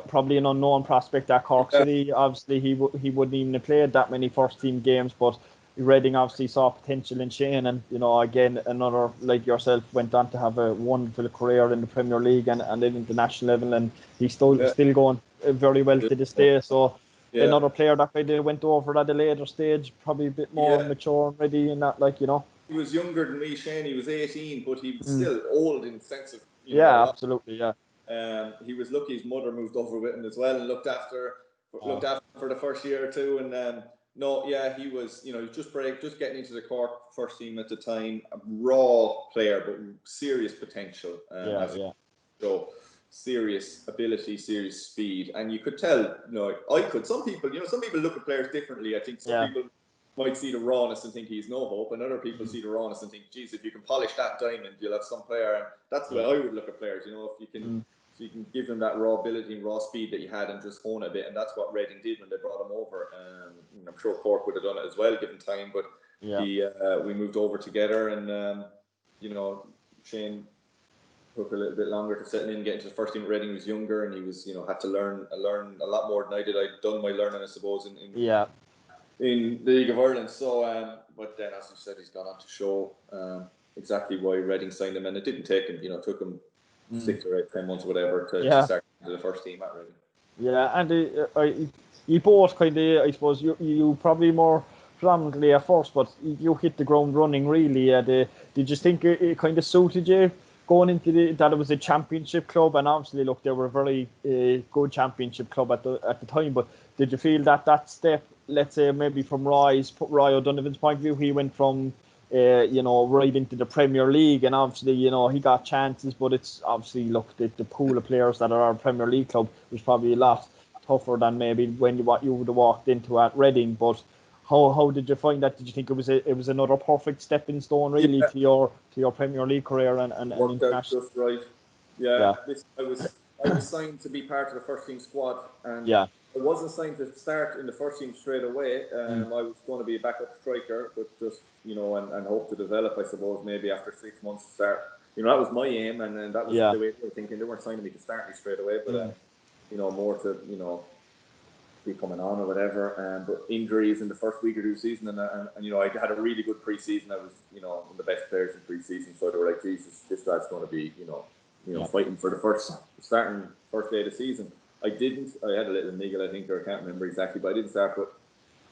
probably an unknown prospect at Cork City. Obviously, he wouldn't even have played that many first team games, but Reading obviously saw potential in Shane, and again, another like yourself went on to have a wonderful career in the Premier League and at international level, and he's still going very well to this day. So another player that kind of went over at a later stage, probably a bit more mature and ready, and that, He was younger than me, Shane. He was 18, but he was still old in the sense of absolutely, he was lucky his mother moved over with him as well and looked after him for the first year or two. And he was just getting into the Cork first team at the time. A raw player, but serious potential. So serious ability, serious speed, and you could tell. Some people look at players differently. I think some people might see the rawness and think he's no hope, and other people see the rawness and think, geez, if you can polish that diamond, you'll have some player. And that's the way I would look at players. If you can. So you can give them that raw ability and raw speed that you had and just hone a bit. And that's what Reading did when they brought him over. I'm sure Cork would have done it as well, given time. But we moved over together, and Shane took a little bit longer to settle in, get into the first team. Reading was younger, and he was, had to learn a lot more than I did. I'd done my learning, I suppose, in the League of Ireland. So, but then, as you said, he's gone on to show exactly why Reading signed him, and it didn't take him. It took him 6 or 8, 10 months, whatever, to start into the first team at Reading. Yeah, and you both kind of, I suppose, you probably more predominantly at first, but you hit the ground running really. Did you think it kind of suited you going into that it was a championship club? And obviously, look, they were a very good championship club at the time. But did you feel that step, let's say maybe from Roy O'Donovan's point of view, he went from right into the Premier League, and obviously, he got chances, but it's obviously, look, the pool of players that are a Premier League club was probably a lot tougher than maybe what you would have walked into at Reading. But how did you find that? Did you think it was another perfect stepping stone really to your Premier League career and worked international? out just right. Yeah. I was signed to be part of the first team squad, and I wasn't signed to start in the first team straight away. I was going to be a backup striker, but just and hope to develop, I suppose, maybe after 6 months to start. That was my aim, and that was the way they were thinking. They weren't signing me to start me straight away, but more to be coming on or whatever. But injuries in the first week or two season, and I had a really good preseason. I was one of the best players in preseason, so they were like, Jesus, this lad's going to be fighting for the starting first day of the season. I didn't. I had a little niggle, I think, or I can't remember exactly, but I didn't start. But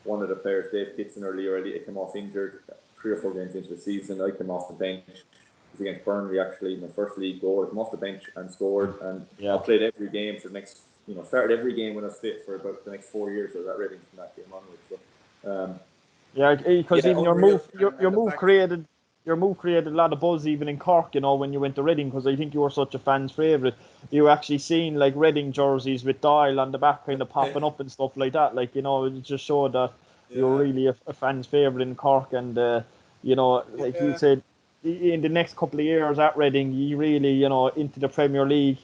one of the players, Dave Kitson, earlier, came off injured 3 or 4 games into the season. I came off the bench. It was against Burnley, actually, my first league goal. I came off the bench and scored, and I played every game for the next. Started every game when I was fit for about the next 4 years. I was at Reading from that game onwards. So, because even your move created a lot of buzz even in Cork. When you went to Reading, because I think you were such a fan's favourite. You were actually seen like Reading jerseys with Doyle on the back, kind of popping up and stuff like that. It just showed that you were really a fan's favourite in Cork, and like you said. in the next couple of years at Reading, you really, into the Premier League.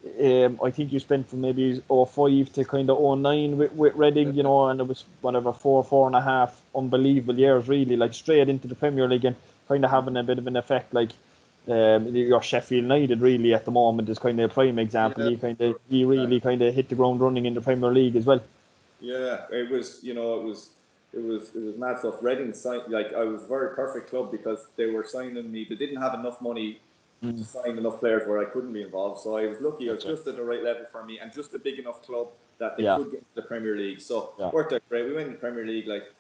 I think you spent from maybe '05 to kind of '09 with Reading, and it was whatever 4.5 unbelievable years, really, like straight into the Premier League and kind of having a bit of an effect, like your Sheffield United really at the moment is kind of a prime example. Yeah. You really kind of hit the ground running in the Premier League as well. Yeah, it was mad stuff. Reading signed, like, I was a very perfect club because they were signing me. They didn't have enough money to sign enough players where I couldn't be involved. So I was lucky. I was just at the right level for me and just a big enough club that they could get into the Premier League. So worked out great. We went in the Premier League, like,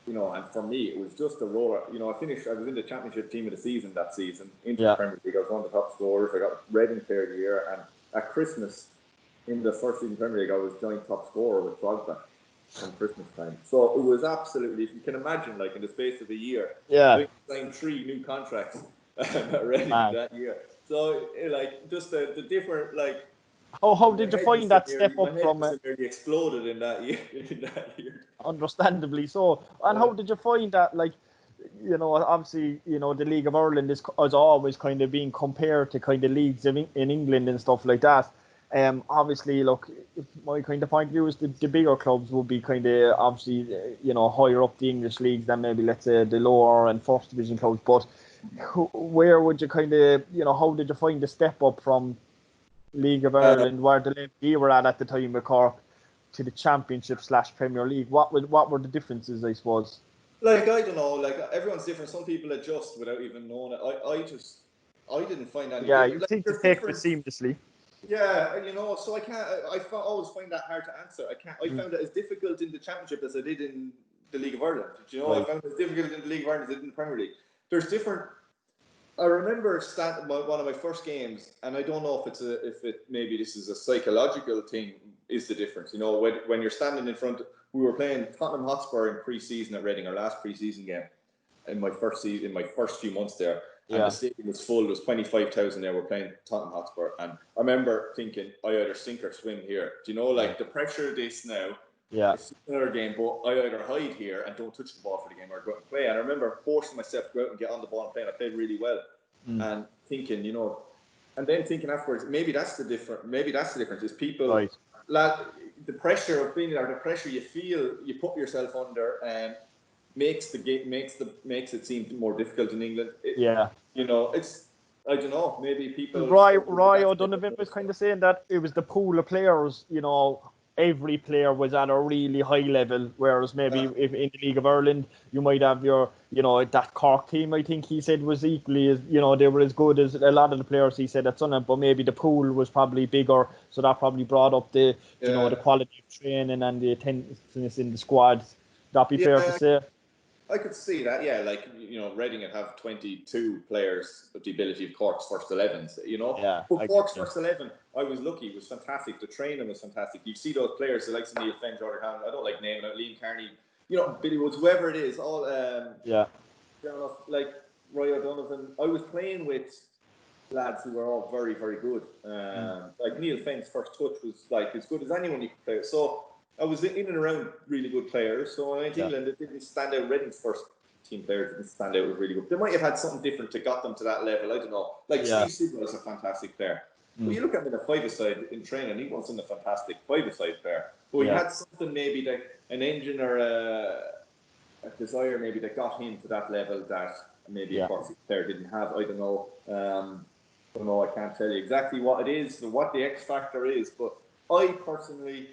and for me it was just a roller. I was in the championship team of the season that season into the Premier League. I was one of the top scorers. I got Reading Player of the Year, and at Christmas in the first season Premier League, I was joint top scorer with Drogba from Christmas time. So it was absolutely, if you can imagine, like in the space of a year, I signed 3 new contracts at Reading that year. So like just the different, like. How did you find that step up from? My head nearly exploded in that year. Understandably so. And how did you find that? Like, obviously, the League of Ireland is always kind of being compared to kind of leagues in England and stuff like that. Obviously, look, my kind of point of view is the bigger clubs would be kind of obviously, higher up the English leagues than maybe, let's say, the lower and first division clubs. But where would you kind of, how did you find the step up from League of Ireland, where the level you were at the time with Cork, to the Championship / Premier League? What were the differences, I suppose? Like, I don't know. Like, everyone's different. Some people adjust without even knowing it. I didn't find any. Yeah, you seem to take it seamlessly. Yeah, so I can't. I always find that hard to answer. I found it as difficult in the Championship as I did in the League of Ireland. I found it as difficult in the League of Ireland as I did in the Premier League. There's different. I remember one of my first games, and I don't know if maybe this is a psychological thing. Is the difference? When you're standing in front. We were playing Tottenham Hotspur in pre-season at Reading, our last pre-season game in my first few months there, and the stadium was full. There was 25,000 there. We're playing Tottenham Hotspur, and I remember thinking, I either sink or swim here. Do you know, like the pressure of this now? Yeah. It's another game, but I either hide here and don't touch the ball for the game, or go out and play. And I remember forcing myself to go out and get on the ball and play. And I played really well, and thinking, and then thinking afterwards, maybe that's the difference. Is people, the pressure of being there, the pressure you feel, you put yourself under, and makes it seem more difficult in England. It's, I don't know. Maybe people. Roy O'Donovan was kind of saying that it was the pool of players. Every player was at a really high level, whereas maybe if in the League of Ireland you might have your, that Cork team. I think he said was equally as, they were as good as a lot of the players he said at Sunderland, but maybe the pool was probably bigger, so that probably brought up the, the quality of training and the attentiveness in the squad. That be fair to say. I could see that, yeah. Like, Reading would have 22 players with the ability of Cork's first 11s, Yeah. But Cork's first 11, I was lucky. It was fantastic. The training was fantastic. You see those players, the likes of Neil Fenn, Jordan Hanlon, I don't like naming out, Liam Carney, Billy Woods, whoever it is, all, like Roy O'Donovan. I was playing with lads who were all very, very good. Like Neil Fenn's first touch was like as good as anyone you could play with. So I was in and around really good players. So when I went to England, it didn't stand out. Reading's first team players didn't stand out as really good. They might have had something different to got them to that level. I don't know. Like Steve Sidwell is a fantastic player. But you look at him in a five-a-side in training, he wasn't a fantastic five-a-side player. But he had something, maybe like an engine or a desire maybe that got him to that level that maybe a Cork player didn't have. I don't know. I can't tell you exactly what it is or what the X factor is, but I personally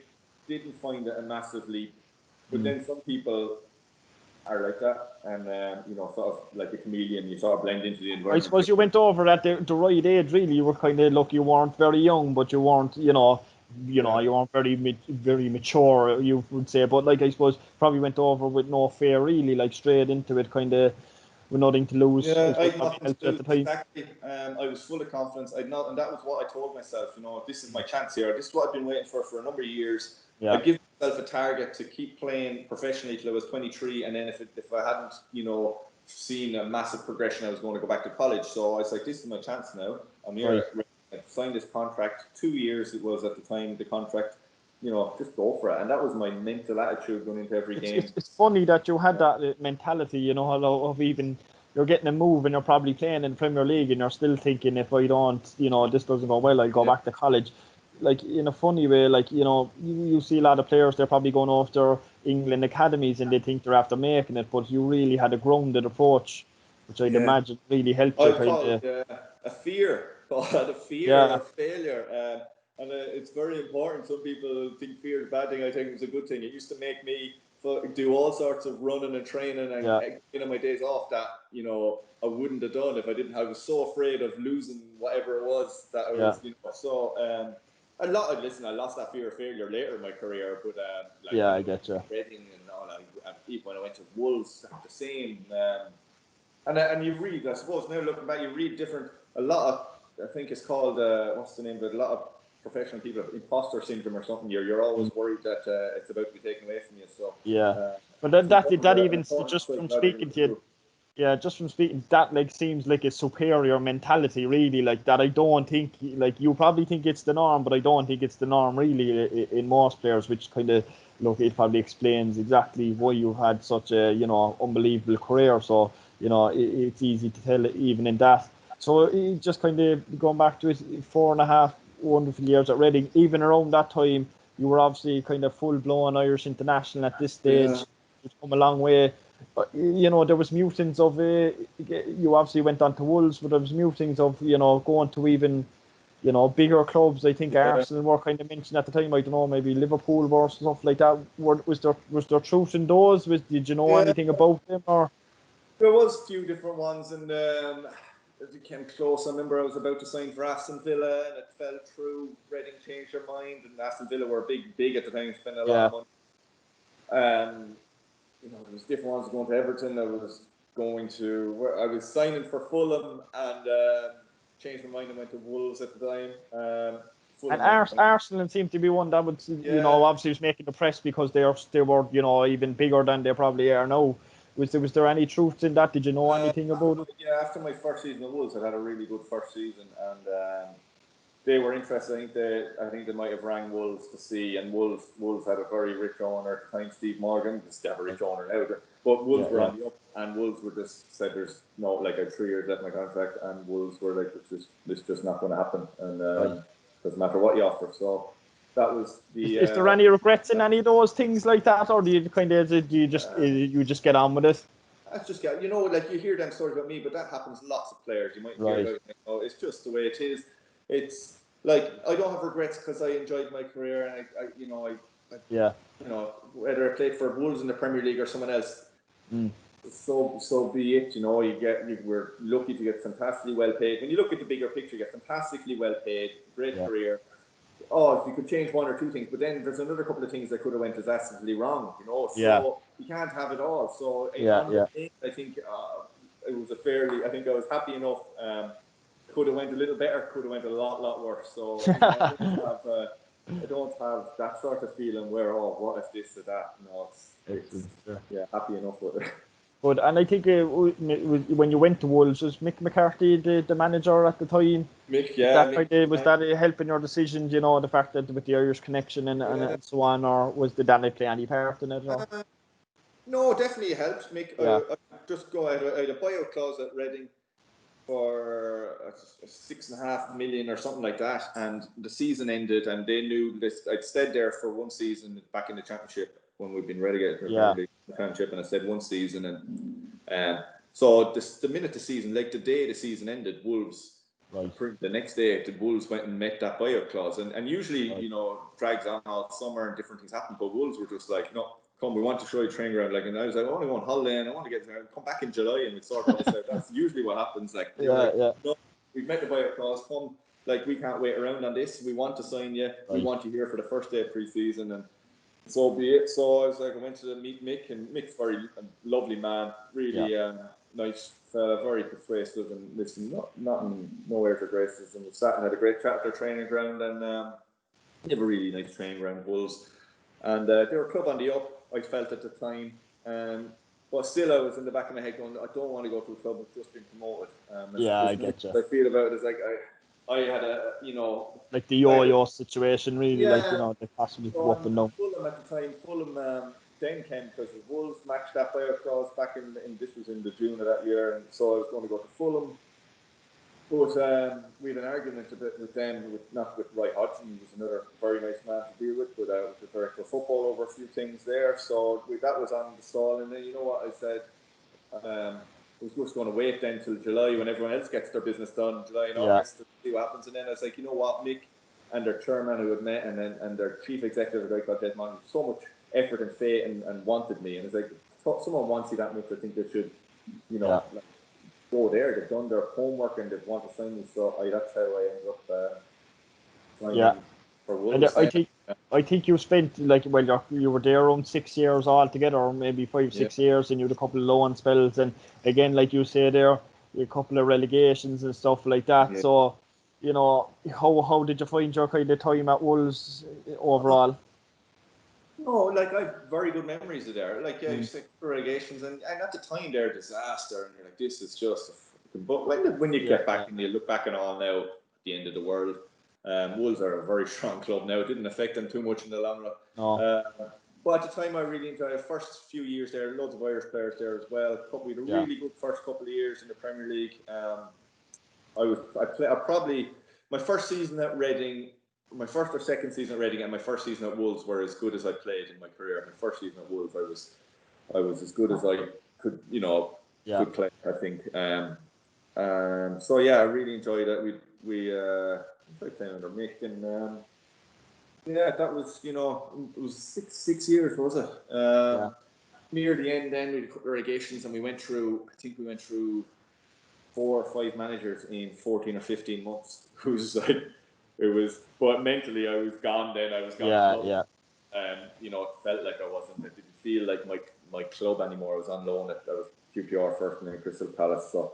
didn't find it a massive leap. But then some people are like that, and sort of like a chameleon, you sort of blend into the environment. I suppose you went over at the right age, really. You were kind of, look, you weren't very young, but you weren't, you weren't very mature, you would say. But like, I suppose probably went over with no fear, really, like straight into it, kind of with nothing to lose. Yeah, I had nothing to lose, exactly. I was full of confidence. And that was what I told myself. This is my chance here. This is what I've been waiting for a number of years. I give myself a target to keep playing professionally till I was 23, and then if I hadn't, seen a massive progression, I was going to go back to college. So I was like, this is my chance now. I'm here. I signed this contract. 2 years it was at the time. The contract. Just go for it. And that was my mental attitude going into every game. It's funny that you had that mentality, of even you're getting a move and you're probably playing in the Premier League and you're still thinking, if I don't, this doesn't go well, I'll go back to college. Like, in a funny way, like, you see a lot of players, they're probably going after England academies and they think they're after making it, but you really had a grounded approach, which I'd imagine really helped you I call it a fear, a fear yeah, of failure. And it's very important. Some people think fear is a bad thing. I think it's a good thing. It used to make me do all sorts of running and training and my days off that I wouldn't have done if I didn't. I was so afraid of losing whatever it was that I was. So a lot. Listen, I lost that fear of failure later in my career, but I get you. Reading and all. When I went to Wolves, the same. And you read, I suppose, now looking back, you read a lot of, I think it's called, what's the name of it? A lot of professional people have imposter syndrome or something. You're always worried that it's about to be taken away from you. So, but that even important just from psychological speaking to you, tool. just from speaking, that like seems like a superior mentality, really. Like that, I don't think, like, you probably think it's the norm, but I don't think it's the norm really in most players. Which kind of, look, it probably explains exactly why you had such a unbelievable career. So it's easy to tell even in that. So just kind of going back to it, 4.5 wonderful years at Reading. Even around that time, you were obviously kind of full blown Irish international at this stage. You've come a long way. There was musings of you obviously went on to Wolves, but there was musings of going to even bigger clubs. I think Arsenal were kind of mentioned at the time. I don't know, maybe Liverpool or stuff like that. Was there truth in those? Did you know anything about them, or? There was a few different ones, and as it came close, I remember I was about to sign for Aston Villa, and it fell through. Reading changed their mind, and Aston Villa were big at the time, spending a lot of money. There was different ones going to Everton. I was signing for Fulham, and changed my mind and went to Wolves at the time. And Fulham, Arsenal seemed to be one that would, obviously was making the press because they were, even bigger than they probably are now. Was there any truth in that? Did you know anything about it? Yeah, after my first season at Wolves, I had a really good first season, and they were interested. I think they might have rang Wolves to see, and Wolves had a very rich owner at the time, Steve Morgan. They have a rich owner now, but Wolves were on the up, and Wolves were just said there's no, like, I had 3 years left my contract, and Wolves were like, this just not going to happen, and doesn't matter what you offer. So that was the. Is there any regrets in any of those things like that, or do you just get on with it? That's just like, you hear them stories about me, but that happens to lots of players. You might hear about it. It's just the way it is. It's like, I don't have regrets because I enjoyed my career, and whether I played for Wolves in the Premier League or someone else, so be it. We're lucky to get fantastically well paid. When you look at the bigger picture, you get fantastically well paid, great career. Oh, if you could change 1 or 2 things, but then there's another couple of things that could have went disastrously wrong. So you can't have it all. So I think it was I think I was happy enough. Could have went a little better, could have went a lot worse. So I don't have that sort of feeling where, what if this or that. No, it's happy enough with it. But, and I think when you went to Wolves, was Mick McCarthy the manager at the time? Mick, was that helping your decisions? The fact that with the Irish connection and so on, or did that play any part in it? No, definitely helped. Mick, I just go ahead. I had a buyout clause at Reading for 6.5 million or something like that, and the season ended, and they knew this. I'd stayed there for 1 season back in the Championship when we'd been relegated to the Championship, and I stayed 1 season, and so the minute the season, like the day the season ended, Wolves. The next day, the Wolves went and met that buyout clause, and usually, drags on all summer and different things happen, but Wolves were just like, no, come, we want to show you training ground. Like, and I was like, I only want holiday, and I want to get there, come back in July, and we sort all this out. That's usually what happens. Like, no, we've met the buyout clause. Come, like, we can't wait around on this. We want to sign you. We want you here for the first day of pre-season, and so be it. So I was like, I went to meet Mick, and Mick's very lovely man, really nice fella, very persuasive, and listen, no airs or graces. And we sat and had a great chat at their training ground, and they have a really nice training ground, Wolves, and they were a club on the up. I felt at the time, but still, I was in the back of my head going, I don't want to go to a club that's just been promoted. I get you. I feel about it is like I had like the yo-yo situation, really, they possibly go up and down. Fulham at the time, then came because the Wolves matched that buyout clause back in this was in the June of that year, and so I was going to go to Fulham. But we had an argument a bit with them, not with Roy Hodgson, he was another very nice man to deal with the director of football over a few things there. So that was on the stall, and then you know what I said. I was just going to wait then till July when everyone else gets their business done, July and August, to see what happens. And then I was like, you know what, Mick and their chairman who had met, and their chief executive, a guy called Desmond, so much effort and faith and wanted me. And it's like, someone wants you that much, I think they should, like, go there. They've done their homework and they want to sign me. So that's how I ended up signing for Wolves. And I think you spent you were there around 6 years altogether, or maybe 5-6 years, and you had a couple of loan spells, and again, like you say there, a couple of relegations and stuff like that. Yeah. So, how did you find your kind of time at Wolves overall? No, like I have very good memories of there. Like you say, relegations, and at the time they're a disaster, and you're like, this is just. But when you get back and you look back and all now, at the end of the world. Wolves are a very strong club now. It didn't affect them too much in the long run. No. But at the time, I really enjoyed it. First few years there, loads of Irish players there as well. We had a really good first couple of years in the Premier League. Probably my first season at Reading, my first or second season at Reading, and my first season at Wolves were as good as I played in my career. My first season at Wolves, I was as good as I could, could play. I think. So I really enjoyed it. We tried playing under Mick, and that was it was six years, was it? Near the end, then we had relegations, and we went through. I think we went through 4 or 5 managers in 14 or 15 months. It was like but mentally I was gone. Then I was gone. It felt like I wasn't. It didn't feel like my club anymore. I was on loan at QPR first, and then Crystal Palace. So.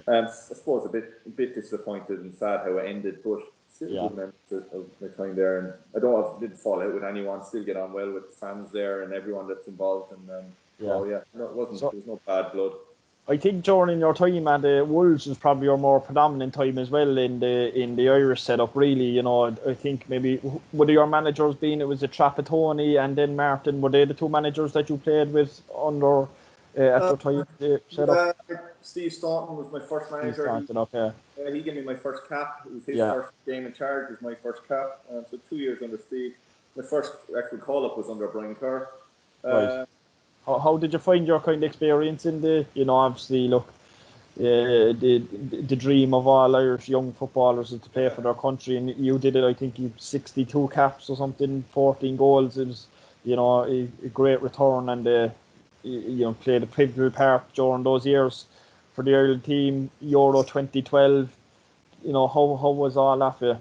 I suppose a bit disappointed and sad how it ended, but still good memories of my time there. And I didn't fall out with anyone. Still get on well with the fans there and everyone that's involved. And there was no bad blood. I think during your time at Wolves was probably your more predominant time as well in the Irish setup. Really, I think maybe would your managers been it was a Trapattoni and then Martin. Were they the two managers that you played with under? At your time set up? Steve Staunton was my first manager. He gave me my first cap. It was his first game in charge. It was my first cap. So 2 years under Steve. My first actual call-up was under Brian Kerr. Right. How did you find your kind of experience in the, obviously, look, the dream of all Irish young footballers is to play for their country, and you did it, I think you 62 caps or something, 14 goals. It was, a great return, and played a pivotal part during those years for the Ireland team. Euro 2012. How was all that for you?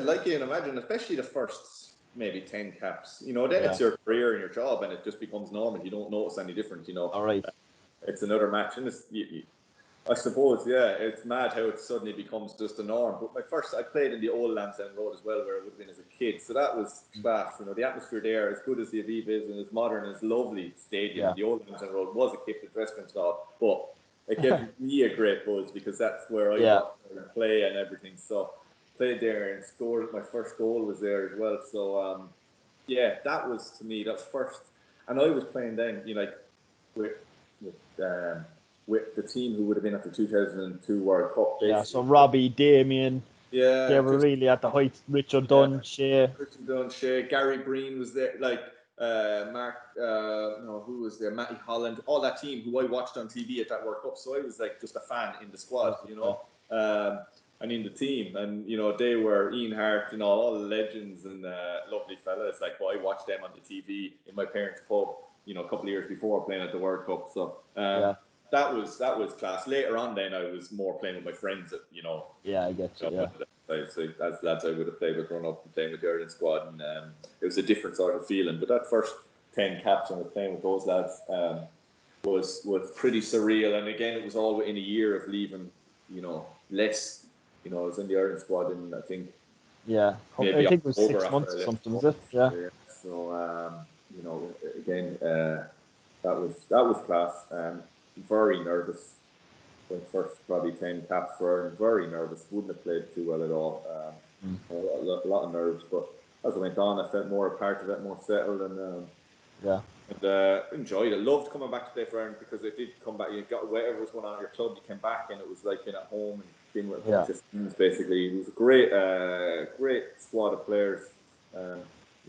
Like you can imagine, especially the first maybe 10 caps. Then it's your career and your job, and it just becomes normal. You don't notice any different. All right. It's another match, and I suppose, it's mad how it suddenly becomes just a norm. But I played in the old Lansdowne Road as well, where I would have been as a kid. So that was class. The atmosphere there, as good as the Aviva is and as modern and as lovely stadium, the old Lansdowne Road was a kip the dress style. But it gave me a great buzz because that's where I got to play and everything. So played there and scored. My first goal was there as well. So that was, to me, that's first. And I was playing then, with the team who would have been at the 2002 World Cup. Yeah, so Robbie, Damien, they were really at the height. Richard Dunn, Shea. Gary Breen was there, Mark, who was there? Matty Holland, all that team who I watched on TV at that World Cup. So I was like just a fan in the squad, and in the team. And, they were Ian Hart, all the legends and lovely fellas. I watched them on the TV in my parents' pub, a couple of years before playing at the World Cup. So, that was class. Later on, then I was more playing with my friends. I get you. So as lads, I would have played with growing up and playing with the Ireland squad, and it was a different sort of feeling. But that first 10 caps and playing with those lads was pretty surreal. And again, it was all within a year of leaving. Less. I was in the Ireland squad, and I think. Yeah, I think it was 6 months or something. Was it? Yeah. So again, that was class. Very nervous. When first probably 10 caps were very nervous. Wouldn't have played too well at all. A lot of nerves, but as I went on, I felt more a part of it, more settled, and Yeah. And enjoyed it. Loved coming back to play for Ireland because it did come back. You got whatever was going on at your club, you came back and it was like being at home and being with a bunch of friends. Basically, it was a great squad of players. I'm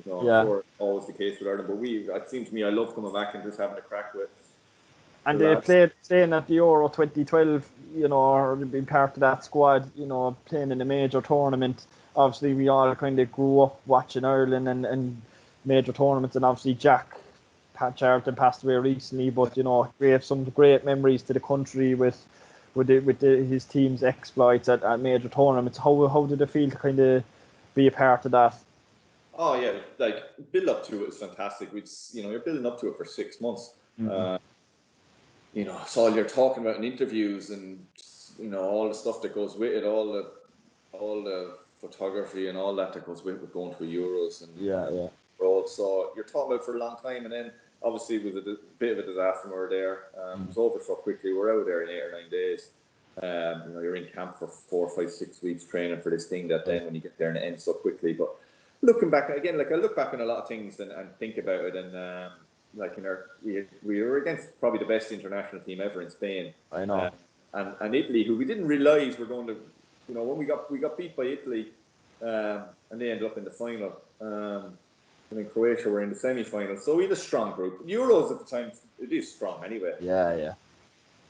sure it's always the case with Ireland, but it seems to me, I love coming back and just having a crack with the And they lads. playing at the Euro 2012, or being part of that squad, playing in a major tournament. Obviously, we all kind of grew up watching Ireland and major tournaments, and obviously Pat Charlton passed away recently, but we have some great memories to the country with his team's exploits at major tournaments. How did it feel to kind of be a part of that? Oh yeah, like build up to it is fantastic. You're building up to it for 6 months. Mm-hmm. So all you're talking about in interviews and all the stuff that goes with it, all the photography and all that goes with going to Euros and abroad. So you're talking about for a long time, and then obviously it was a bit of a disaster when we were there. It was over so quickly. We're out there in 8 or 9 days. You're in camp for 4, 5, 6 weeks training for this thing that then when you get there and it ends so quickly. But looking back again, like I look back on a lot of things and think about it, and like we were against probably the best international team ever in Spain. I know. And Italy, who we didn't realise were going to, when we got beat by Italy, and they ended up in the final. And then Croatia were in the semi-final, so we had a strong group. Euros at the time, it is strong anyway. Yeah.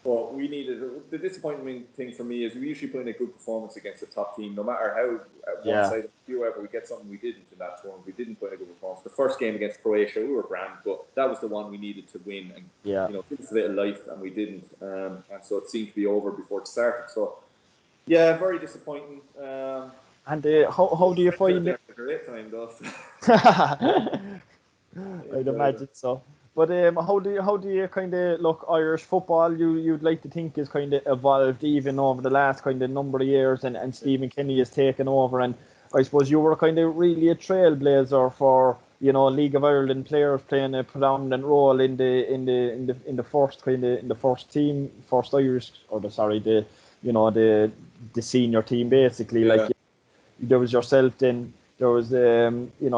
But we needed the disappointing thing for me is we usually put in a good performance against the top team, no matter how one side of the ever we get something we didn't in that tournament. We didn't put in a good performance. The first game against Croatia, we were grand, but that was the one we needed to win and give us a bit of life, and we didn't. And so it seemed to be over before it started. So yeah, very disappointing. And how do you find it? Great time though. I'd imagine so. But how do you kind of look Irish football? You'd like to think is kind of evolved even over the last kind of number of years, and Stephen Kenny has taken over, and I suppose you were kind of really a trailblazer for League of Ireland players playing a predominant role in the first kind of in the first team, first Irish or the senior team basically. Yeah. Like there was yourself, then there was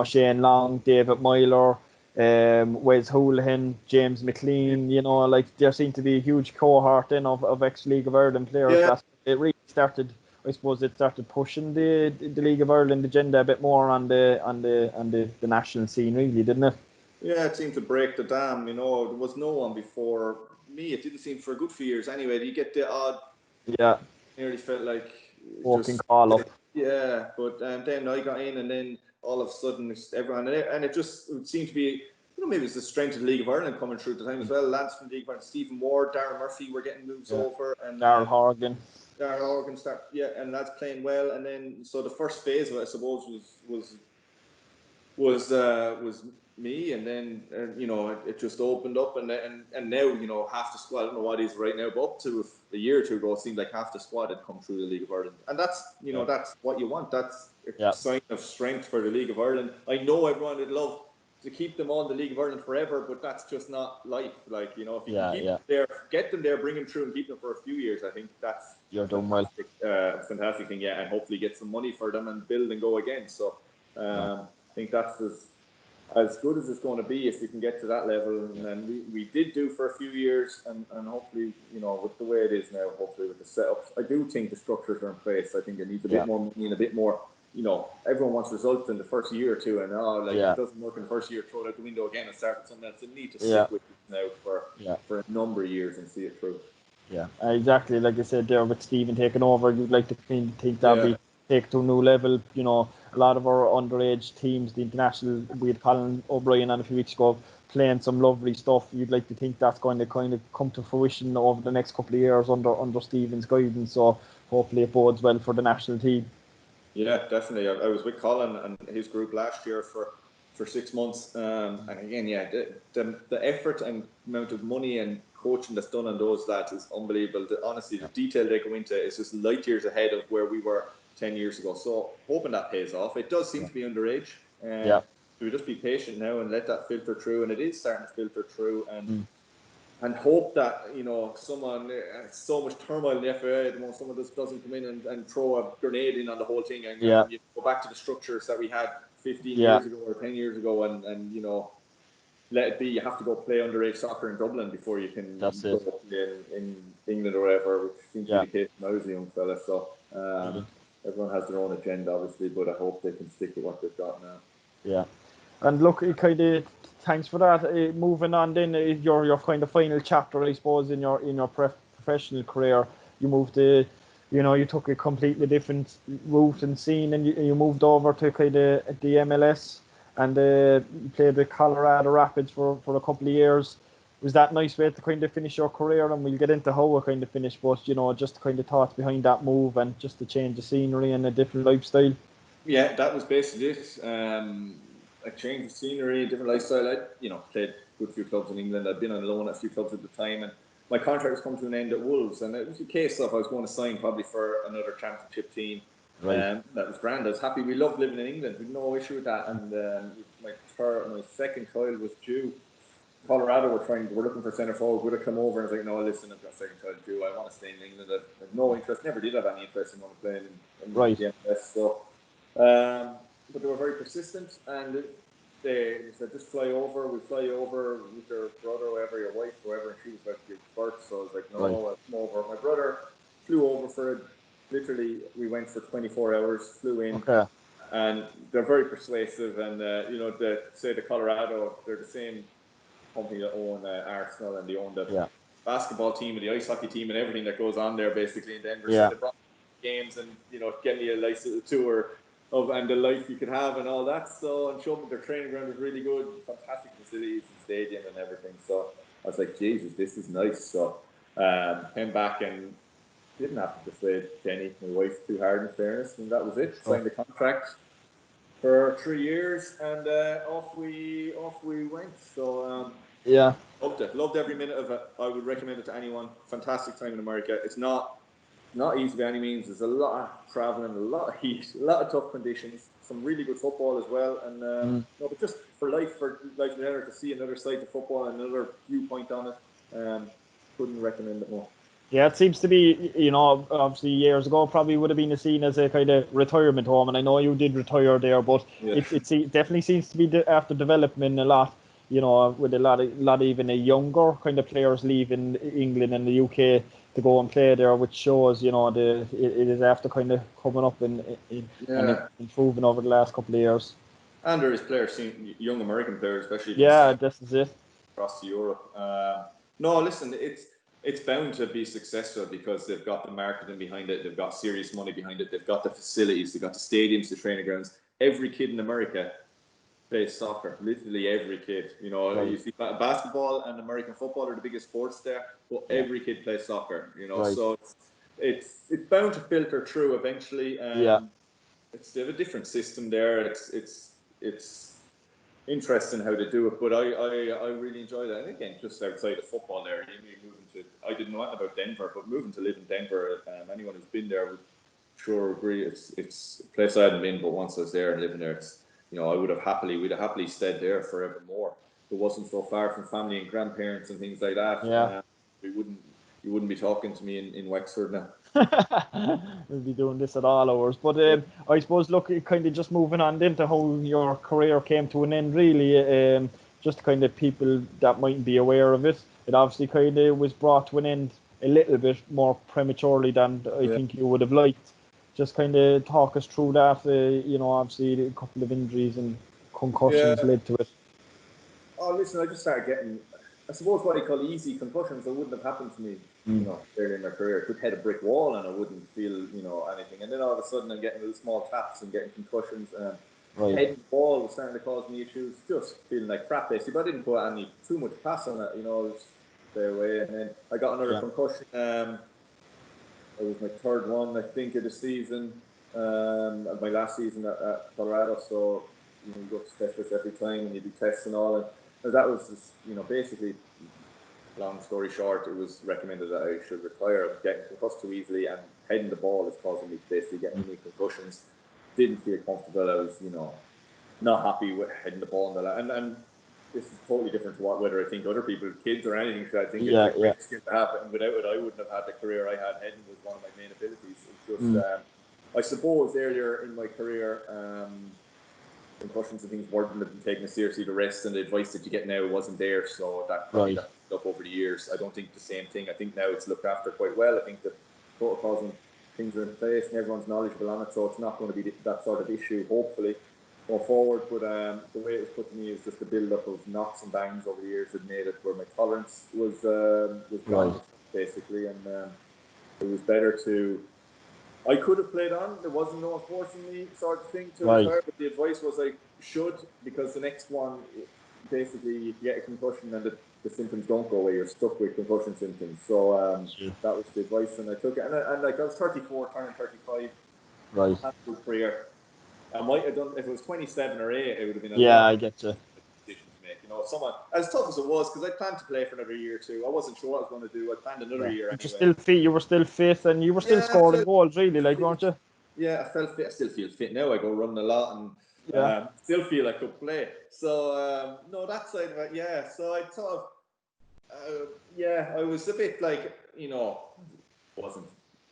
Shane Long, David Myler, Wes Houlihan, James McLean. Like there seemed to be a huge cohort then of ex League of Ireland players. Yeah. That it really started. I suppose it started pushing the League of Ireland agenda a bit more on the national scene, really, didn't it? Yeah, it seemed to break the dam. There was no one before me. It didn't seem for a good few years anyway. You get the odd. Yeah. Nearly felt like Walking just call up. yeah. But then I got in, and then all of a sudden everyone and it seemed to be. Maybe it's the strength of the League of Ireland coming through at the time as well. Lads from the League of Ireland, Stephen Ward, Darren Murphy were getting moves over, and Darrell Horgan. Darren Horgan and lads playing well. And then so the first phase of it, I suppose, was me, and then it just opened up, and now half the squad. I don't know what it is right now, but up to a year or two ago, it seemed like half the squad had come through the League of Ireland, and that's that's what you want. That's a sign of strength for the League of Ireland. I know everyone would love to keep them on the League of Ireland forever, but that's just not life. Like if you can keep them there, get them there, bring them through, and keep them for a few years, I think that's You're done well. fantastic thing. Yeah, and hopefully get some money for them and build and go again. So I think that's as good as it's going to be if we can get to that level. And then we did do for a few years, and hopefully, with the way it is now, hopefully with the setups, I do think the structures are in place. I think it needs a bit more money and a bit more. Everyone wants results in the first year or two, and if it doesn't work in the first year, throw it out the window again and start with something else. You need to stick with it now for a number of years and see it through. Yeah, exactly. Like I said there, with Stephen taking over, you'd like to think that we take to a new level. A lot of our underage teams, the international, we had Colin O'Brien on a few weeks ago playing some lovely stuff. You'd like to think that's going to kind of come to fruition over the next couple of years under Stephen's guidance. So hopefully it bodes well for the national team. Yeah, definitely. I was with Colin and his group last year for 6 months, and again, the effort and amount of money and coaching that's done on those lads is unbelievable. Honestly, the detail they go into is just light years ahead of where we were 10 years ago. So hoping that pays off. It does seem to be underage. So we just be patient now and let that filter through, and it is starting to filter through, and hope that someone so much turmoil in the FAI at the moment, someone just doesn't come in and throw a grenade in on the whole thing and go back to the structures that we had 15 years ago or 10 years ago, and let it be. You have to go play underage soccer in Dublin before you can That's go it. play in England or whatever, which seems to Yeah. be the case when I was a young fella. So everyone has their own agenda, obviously, but I hope they can stick with what they've got now. Yeah. And look, it kind of thanks for that. Moving on, then your kind of final chapter, I suppose, in your professional career. You moved to, you took a completely different route and scene, and you moved over to kind of the MLS, and you played with Colorado Rapids for a couple of years. Was that a nice way to kind of finish your career? And we'll get into how it kind of finished, but just kind of thoughts behind that move and just to change the scenery and a different lifestyle. Yeah, that was basically it. A change of scenery, a different lifestyle. I, played a good few clubs in England. I'd been on loan at a few clubs at the time, and my contract was coming to an end at Wolves, and it was a case of I was going to sign probably for another championship team. Right. That was grand. I was happy. We loved living in England. We had no issue with that. And my second child was due. Colorado were looking for centre forward. Would have come over and I was like, no, listen, I've got a second child due. I want to stay in England. I've no interest. Never did have any interest in want to play in Right. the MLS. So. But they were very persistent, and they said, just fly over. We fly over with your brother, whoever, your wife, whoever, and she was about to give birth. So I was like, no, Right. I'll come over. My brother flew over for it. Literally, we went for 24 hours, flew in, Okay. and they're very persuasive. And, the Colorado, they're the same company that own Arsenal, and they own the basketball team and the ice hockey team and everything that goes on there, basically, in Denver. Yeah. So they brought games and, get me a nice little tour of and the life you could have and all that. So, and showed me their training ground was really good, fantastic facilities and stadium and everything. So I was like, Jesus, this is nice. So came back and didn't have to persuade Jenny, my wife, too hard, in fairness, and that was it. Signed the contract for 3 years, and off we went. So loved every minute of it. I would recommend it to anyone. Fantastic time in America. It's not easy by any means. There's a lot of traveling, a lot of heat, a lot of tough conditions, some really good football as well. And but just for life in general, to see another side of football, another viewpoint on it, couldn't recommend it more. Yeah, it seems to be, obviously years ago probably would have been seen as a kind of retirement home, and I know you did retire there, but it definitely seems to be after development a lot, with a lot of even a younger kind of players leaving England and the UK to go and play there, which shows, it is after kind of coming up and improving over the last couple of years. And there is players, young American players, especially. Yeah, this is it. Across Europe. No, listen, it's bound to be successful because they've got the marketing behind it, they've got serious money behind it, they've got the facilities, they've got the stadiums, the training grounds. Every kid in America plays soccer. Literally every kid. Right. You see basketball and American football are the biggest sports there, but every kid plays soccer. Right. So it's bound to filter through eventually. They have a different system there. It's interesting how they do it, but I really enjoy that. And again, just outside of football there, I didn't know anything about Denver, but moving to live in Denver, anyone who's been there would sure agree. It's a place I hadn't been, but once I was there and living there, we'd have happily stayed there forevermore. It wasn't so far from family and grandparents and things like that. Yeah. You wouldn't be talking to me in Wexford now. We'll be doing this at all hours. But I suppose, look, kind of just moving on into how your career came to an end, really. Just kind of people that mightn't be aware of it. It obviously kind of was brought to an end a little bit more prematurely than I think you would have liked. Just kind of talk us through that. Obviously a couple of injuries and concussions led to it. Oh, listen, I just started getting, I suppose, what I call easy concussions that wouldn't have happened to me, early in my career. I could hit a brick wall and I wouldn't feel, anything. And then all of a sudden I'm getting little small taps and getting concussions. Heading the ball was starting to cause me issues, just feeling like crap, basically. But I didn't put any too much pass on it, just stay away. And then I got another concussion. It was my third one, I think, of the season, my last season at Colorado. So, you go to specialists every time and you do tests and all. And that was just, basically, long story short, it was recommended that I should retire. I was getting concussed too easily, and heading the ball is causing me to basically get many concussions. Didn't feel comfortable. I was, not happy with heading the ball and this is totally different to whether I think other people, kids or anything, I think it's a great skill to have. And without it, I wouldn't have had the career I had. Heading was one of my main abilities. It's just, I suppose, earlier in my career, concussions and things weren't been taken as seriously. The rest and the advice that you get now wasn't there, so that probably got up over the years. I don't think the same thing. I think now it's looked after quite well. I think the protocols and things are in place and everyone's knowledgeable on it, so it's not going to be that sort of issue, hopefully, going forward. But the way it was put to me is just a build-up of knocks and bangs over the years that made it where my tolerance was gone, basically, and it was better to. I could have played on. There wasn't no forcing me sort of thing to retire, but the advice was I should, because the next one, basically, you get a concussion and the symptoms don't go away. You're stuck with concussion symptoms. So that was the advice, and I took it. And like I was 34, turning 35. Right. Had a good career. I might have done, if it was 27 or 8, it would have been a lot. I get you. Decision to make. You know, someone as tough as it was, because I planned to play for another year or two. I wasn't sure what I was going to do. I planned another year anyway. You were still fit, and you were still scoring goals, really, like, weren't you? Yeah, I felt fit. I still feel fit now. I go running a lot and still feel I could play. So no, that side of it, yeah. So I thought, I was a bit like, you know, wasn't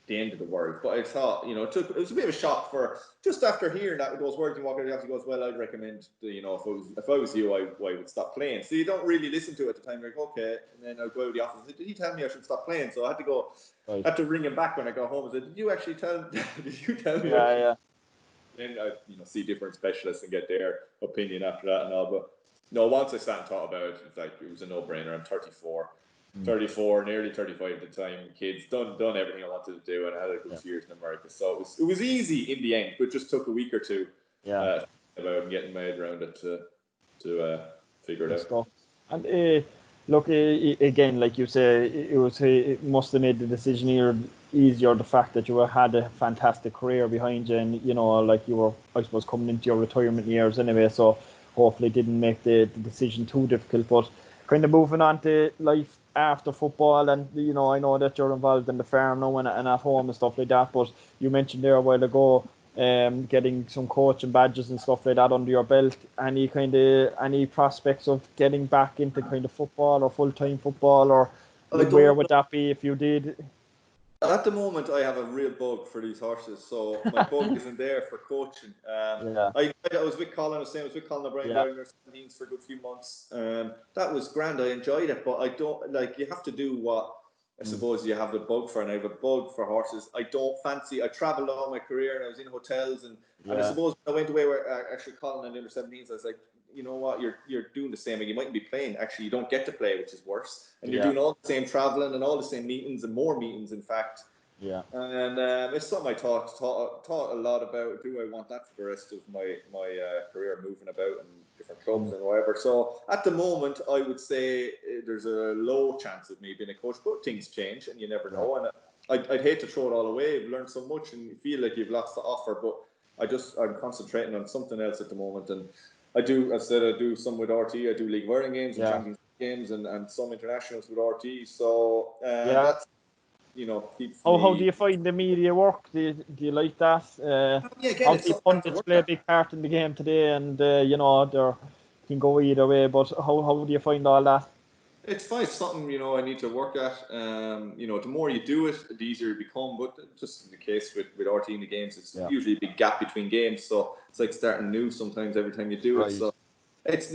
the end of the world, but I thought, you know, it was a bit of a shock for just after hearing that those words and walking out. He goes, well, I'd recommend, you know, if I was you, I would stop playing. So you don't really listen to it at the time. You're like, okay, and then I'll go to the office. Did he tell me I should stop playing? So I had to go. I had to ring him back when I got home and said, did you actually tell? Did you tell me? Yeah. Then I, see different specialists and get their opinion after that and all. But no, once I sat and thought about it, it was a no-brainer. I'm 34, nearly 35 at the time. Kids, done everything I wanted to do, and I had a good few years in America. So it was easy in the end, but it just took a week or two about getting my head around it to figure it out. And look, again, like you say, it must have made the decision here easier, the fact that you had a fantastic career behind you, and you know, like you were, I suppose, coming into your retirement years anyway, so hopefully it didn't make the decision too difficult. But kind of moving on to life after football, and you know, I know that you're involved in the farm now and at home and stuff like that, but you mentioned there a while ago getting some coaching badges and stuff like that under your belt. Any prospects of getting back into kind of football or full-time football, or where would that be if you did? At the moment, I have a real bug for these horses, so my bug isn't there for coaching. I was with Colin. I was with Colin O'Brien down there for a good few months. That was grand. I enjoyed it, but I don't like. You have to do what I suppose you have the bug for, and I have a bug for horses. I don't fancy. I travelled all my career, and I was in hotels, and I suppose I went away where actually Colin and the under-17s. I was like, you know what, you're doing the same. You mightn't be playing. Actually, you don't get to play, which is worse. And you're doing all the same traveling and all the same meetings and more meetings, in fact. Yeah. And it's something I thought a lot about. Do I want that for the rest of my career, moving about and different clubs and whatever? So at the moment, I would say there's a low chance of me being a coach, but things change and you never know. And I'd hate to throw it all away. You've learned so much and you feel like you've lots to offer, but I'm concentrating on something else at the moment. And I do some with RT. I do League of Ireland games and Champions League games and some internationals with RT. So that's, you know, keeps me. How do you find the media work? Do you like that? Obviously, pundits play a big part in the game today, and you know, they can go either way. But how do you find all that? It's fine. It's something, you know, I need to work at. You know, the more you do it, the easier you become. But just in the case with RT in the games, it's usually a big gap between games. So it's like starting new sometimes every time you do it. So it's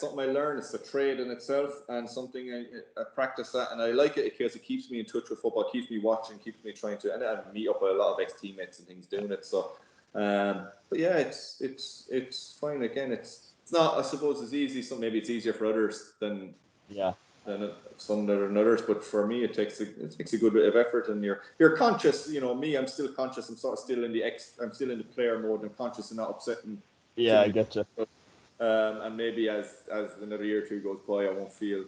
something I learn. It's a trade in itself and something I practice at, and I like it because it keeps me in touch with football, keeps me watching, keeps me trying to, and I meet up with a lot of ex-teammates and things doing it. So, but yeah, it's fine. Again, it's not. I suppose it's easy. So maybe it's easier for others than some that are others. But for me, it takes a good bit of effort, and you're conscious. You know, me, I'm still conscious. I'm sort of still in I'm still in the player mode. I'm conscious and not upsetting. Yeah, I get you. And maybe as another year or two goes by, I won't feel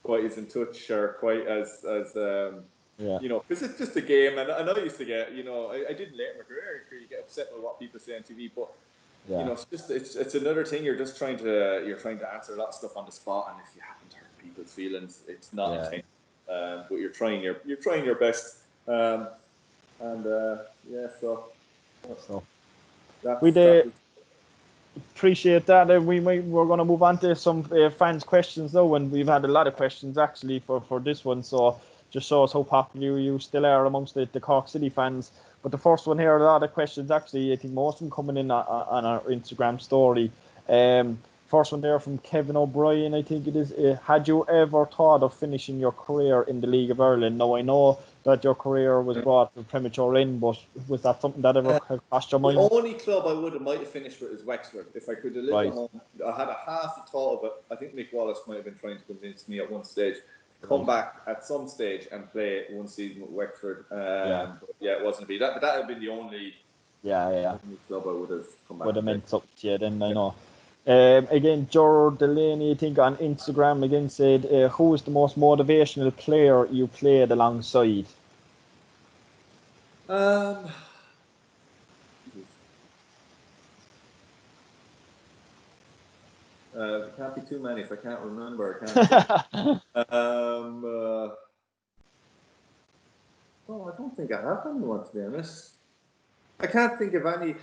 quite as in touch or quite as you know, because it's just a game. And I used to get, you know, I didn't late in my career. You get upset with what people say on TV, but you know, it's another thing. You're trying to answer a lot of stuff on the spot, and if you happen to hurt people's feelings, it's not intentional. But you're trying your best. So appreciate that. We're going to move on to some fans' questions though, and we've had a lot of questions actually for this one. So just shows how popular you still are amongst the Cork City fans. But the first one here, a lot of questions actually. I think most of them coming in on our Instagram story. First one there from Kevin O'Brien, I think it is. Had you ever thought of finishing your career in the League of Ireland? Now I know that your career was brought to a premature end, but was that something that ever crossed your mind? The only club I might have finished with is Wexford. If I could have lived at home, I had a half a thought of it. I think Mick Wallace might have been trying to convince me at one stage to come back at some stage and play one season with Wexford. But it wasn't to be that. But that would have been the only club I would have come back. Would have meant something to you then, I know. Again, Gerard Delaney, I think on Instagram again said, who was the most motivational player you played alongside? There can't be too many if I can't remember. I don't think I have anyone, to be honest. I can't think of any.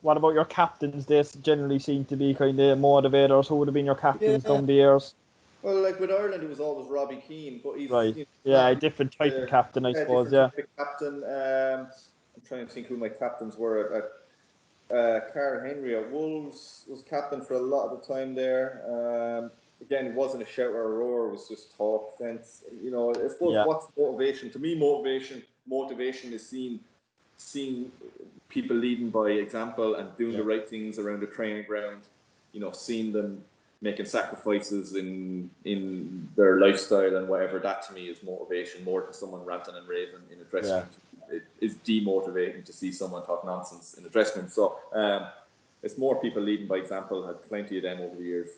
What about your captains? They generally seem to be kind of motivators. Who would have been your captains down the years? Well, with Ireland, it was always Robbie Keane, but he's right. A different type of captain, I suppose. Type of captain. I'm trying to think who my captains were. Carl Henry at Wolves was captain for a lot of the time there. Again, it wasn't a shout or a roar; it was just talk, sense. I suppose what's motivation? To me, motivation is seeing people leading by example and doing the right things around the training ground. Seeing them making sacrifices in their lifestyle and whatever. That to me is motivation more than someone ranting and raving in a dressing room. It is demotivating to see someone talk nonsense in the dressing room. So it's more people leading by example. Had plenty of them over the years.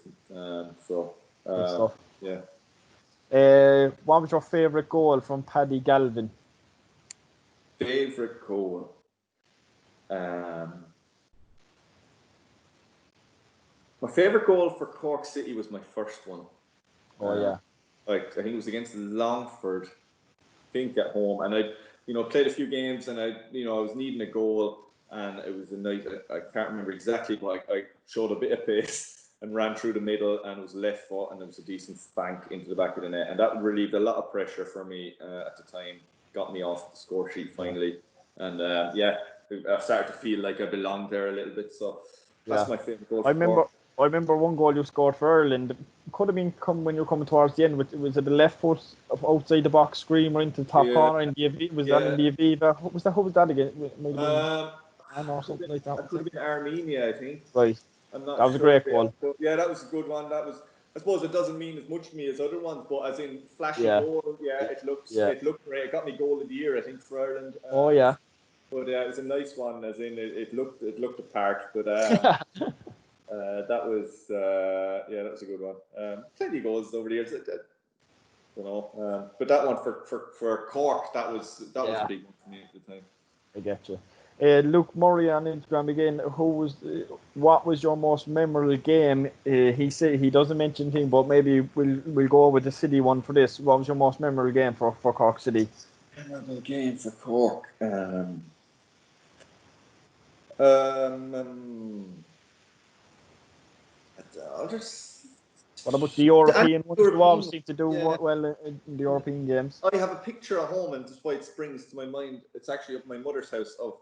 What was your favourite goal from Paddy Galvin? Favourite goal? My favourite goal for Cork City was my first one. I think it was against Longford, I think at home, and I played a few games, and I was needing a goal, and it was a night. I can't remember exactly, but I showed a bit of pace and ran through the middle, and it was left foot, and it was a decent spank into the back of the net, and that relieved a lot of pressure for me at the time. Got me off the score sheet finally, and I started to feel like I belonged there a little bit. So that's my favourite goal. I remember one goal you scored for Ireland. It could have been when you were coming towards the end. Was it the left foot outside the box screamer into the top corner? And was that in the Aviva? Who was that again? Or something like that. That could have been Armenia, I think. Right. I'm not that was a great goal. That was a good one. That was. I suppose it doesn't mean as much to me as other ones, but as in flashy goal, it looked great. It got me goal of the year, I think, for Ireland. But it was a nice one, as in it looked the part. But that was a good one. Plenty of goals over the years. But that one for Cork, that was a big one for me at the time. I get you. Luke Murray on Instagram again. What was your most memorable game? He said he doesn't mention anything, but maybe we'll go with the City one for this. What was your most memorable game for Cork City? Memorable game for Cork. What about the European ones? You always seem to do well in the European games. I have a picture at home, and just why it springs to my mind. It's actually up at my mother's house of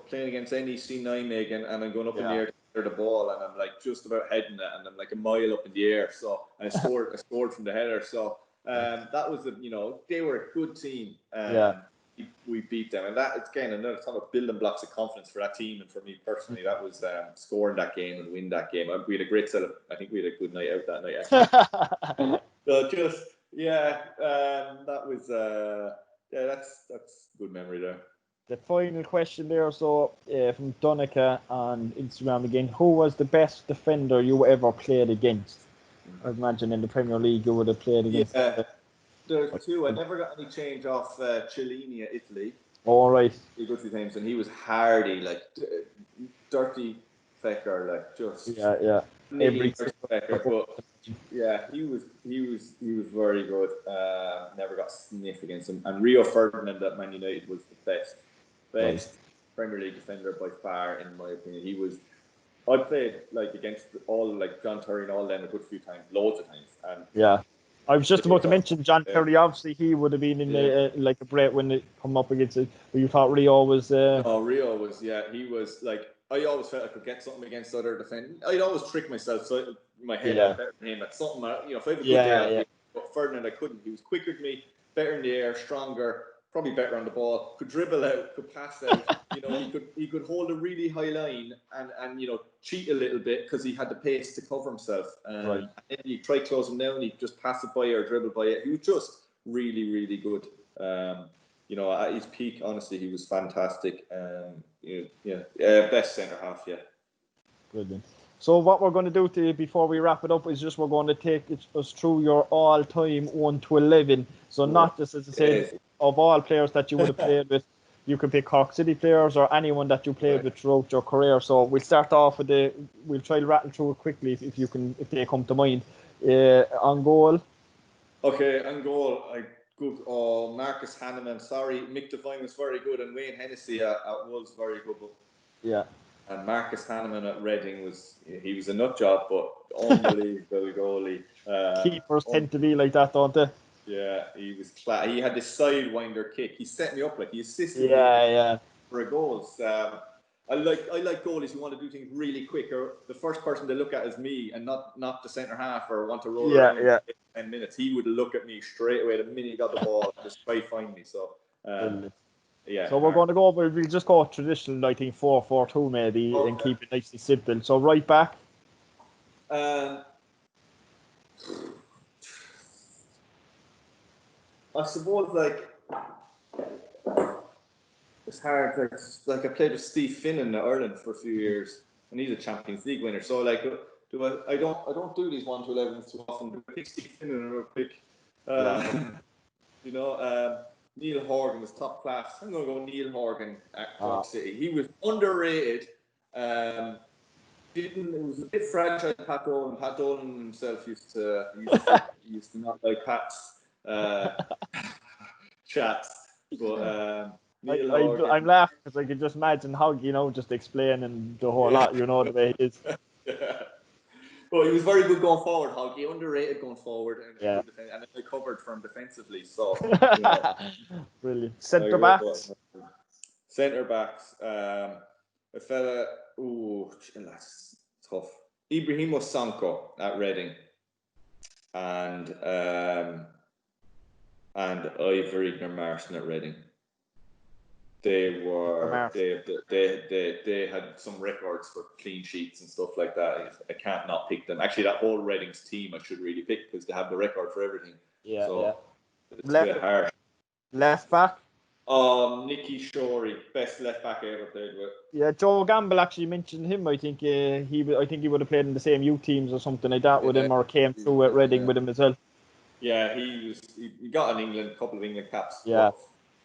playing against NEC Nijmegen, and I'm going up in the air to clear the ball, and I'm like just about heading it, and I'm like a mile up in the air. So I scored from the header. So that was they were a good team. We beat them, and that it's again another time of building blocks of confidence for that team and for me personally. That was scoring that game and win that game. We had a great celebration. I think we had a good night out that night. Actually. That was that's good memory there. The final question there, from Donica on Instagram again. Who was the best defender you ever played against? I imagine in the Premier League you would have played against. There's two. I never got any change off Cellini at Italy. All right. He got 2 times, and he was hardy, like dirty fecker, like just Every fecker. But he was very good. Never got sniff against him. And Rio Ferdinand at Man United was the best Premier League defender by far, in my opinion. I played against all John Terry and all them a good few times, loads of times, and I was just about to mention John Yeah. Terry. Obviously, he would have been in the, like a break when it come up against it. But you thought Rio was. No, Rio was, he was like, I always felt I could get something against other defenders. I'd always trick myself, so in my head, I'm better than him at something. If I have a good day, I'll be. But Ferdinand, I couldn't. He was quicker than me, better in the air, stronger, probably better on the ball, could dribble out, could pass out. He could hold a really high line and cheat a little bit because he had the pace to cover himself. Right. And then you try to close him down, he just pass it by or dribble by it. He was just really, really good. At his peak, honestly, he was fantastic. Best centre half, yeah. Brilliant. So what we're going to do before we wrap it up is just we're going to take us through your all-time 1 to 11. So not just, as I said, of all players that you would have played with. You can pick Cork City players or anyone that you played with throughout your career. So we'll start off with we'll try to rattle through it quickly if they come to mind. On goal. Okay, on goal, Marcus Hanneman. Sorry, Mick Devine was very good, and Wayne Hennessy at Wolves very good. Yeah. And Marcus Hanneman at Reading was a nut job, but unbelievable goalie. Keepers tend to be like that, don't they? Yeah, he was he had this sidewinder kick. He set me up, like he assisted me for a goal. I like goalies who want to do things really quick, or the first person they look at is me, and not the centre half, or want to roll around in 10 minutes. He would look at me straight away the minute he got the ball and just try to find me. So so we're going to go over. We'll just go traditional. I think 4-4-2 maybe, and keep it nicely simple. So right back. I suppose it's hard. Like I played with Steve Finn in Ireland for a few years, and he's a Champions League winner. So I don't do these 1 to 11s too often. Do I pick Steve Finn or pick Neil Horgan was top class. I'm going to go Neil Horgan at Cork City. He was underrated. It was a bit fragile, Pat Dolan. Pat Dolan himself used to not like Pat's chats. But I'm laughing because I can just imagine how just explaining the whole lot. The way it is. Well, he was very good going forward, Hoggy. Underrated going forward, and I covered for him defensively. So brilliant. Centre backs. Centre backs. A fella. Ooh, that's tough. Ibrahimo Sanko at Reading, and Ivory Marson at Reading. They had some records for clean sheets and stuff like that. I can't not pick them. Actually, that whole Reading's team I should really pick because they have the record for everything. It's a bit harsh. Left back. Nicky Shorey, best left back I ever played with. Yeah, Joe Gamble actually mentioned him. I think he would have played in the same youth teams or something like that with him, or came through at Reading with him as well. Yeah, he got a couple of England caps. Yeah.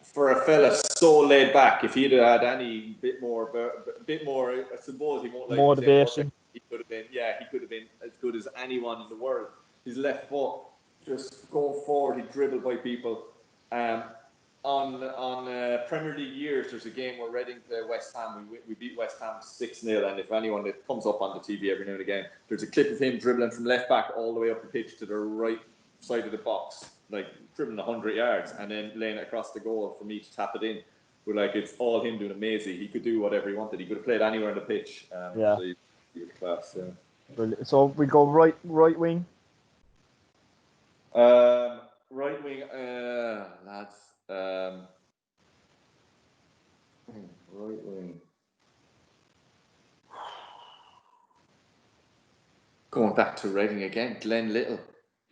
For a fella so laid back, if he'd had any bit more, I suppose he won't like motivation. He could have been as good as anyone in the world. His left foot, just going forward, he dribbled by people. On Premier League years, there's a game where Reading play West Ham. We beat West Ham 6-0, and if anyone that comes up on the TV every now and again, there's a clip of him dribbling from left back all the way up the pitch to the right side of the box, like dribbling 100 yards, and then laying it across the goal for me to tap it in. But it's all him doing amazing. He could do whatever he wanted. He could have played anywhere on the pitch. So he was class. Yeah. Brilliant. So we go right wing. Right wing, lads. Right wing. Going back to Reading again, Glenn Little.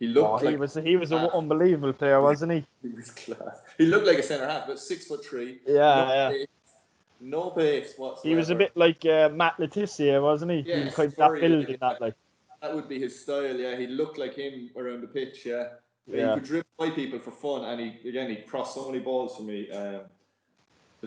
He looked he was an unbelievable player, wasn't he? He was class. He looked like a centre half, but 6'3". No pace whatsoever. He was a bit like Matt Letizia, wasn't he? Yeah, he was kind of that build in that, like. That would be his style. Yeah, he looked like him around the pitch. Yeah. He could dribble by people for fun, and he crossed so many balls for me.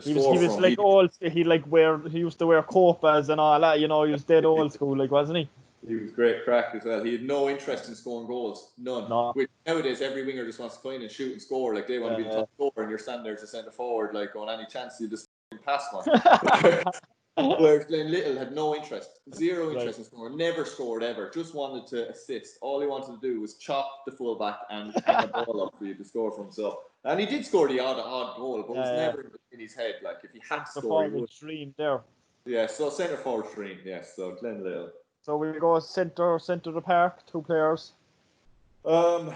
He was like old. He used to wear copas and all that. He was dead old school, like, wasn't he? He was great crack as well. He had no interest in scoring goals, none. No. Which nowadays every winger just wants to go in and shoot and score. Like they want to be the top scorer, and you're standing there as a centre forward, like on any chance you just pass one. Whereas Glenn Little had no interest, zero Right. interest in scoring, never scored ever, just wanted to assist. All he wanted to do was chop the fullback and hang a ball up for you to score for himself. And he did score the odd goal, but it was never in his head. Like, if he had to The score, he forward would. stream there. Yeah, so centre forward stream, yes. So Glenn Little. So we go centre of the park, 2 players. Um,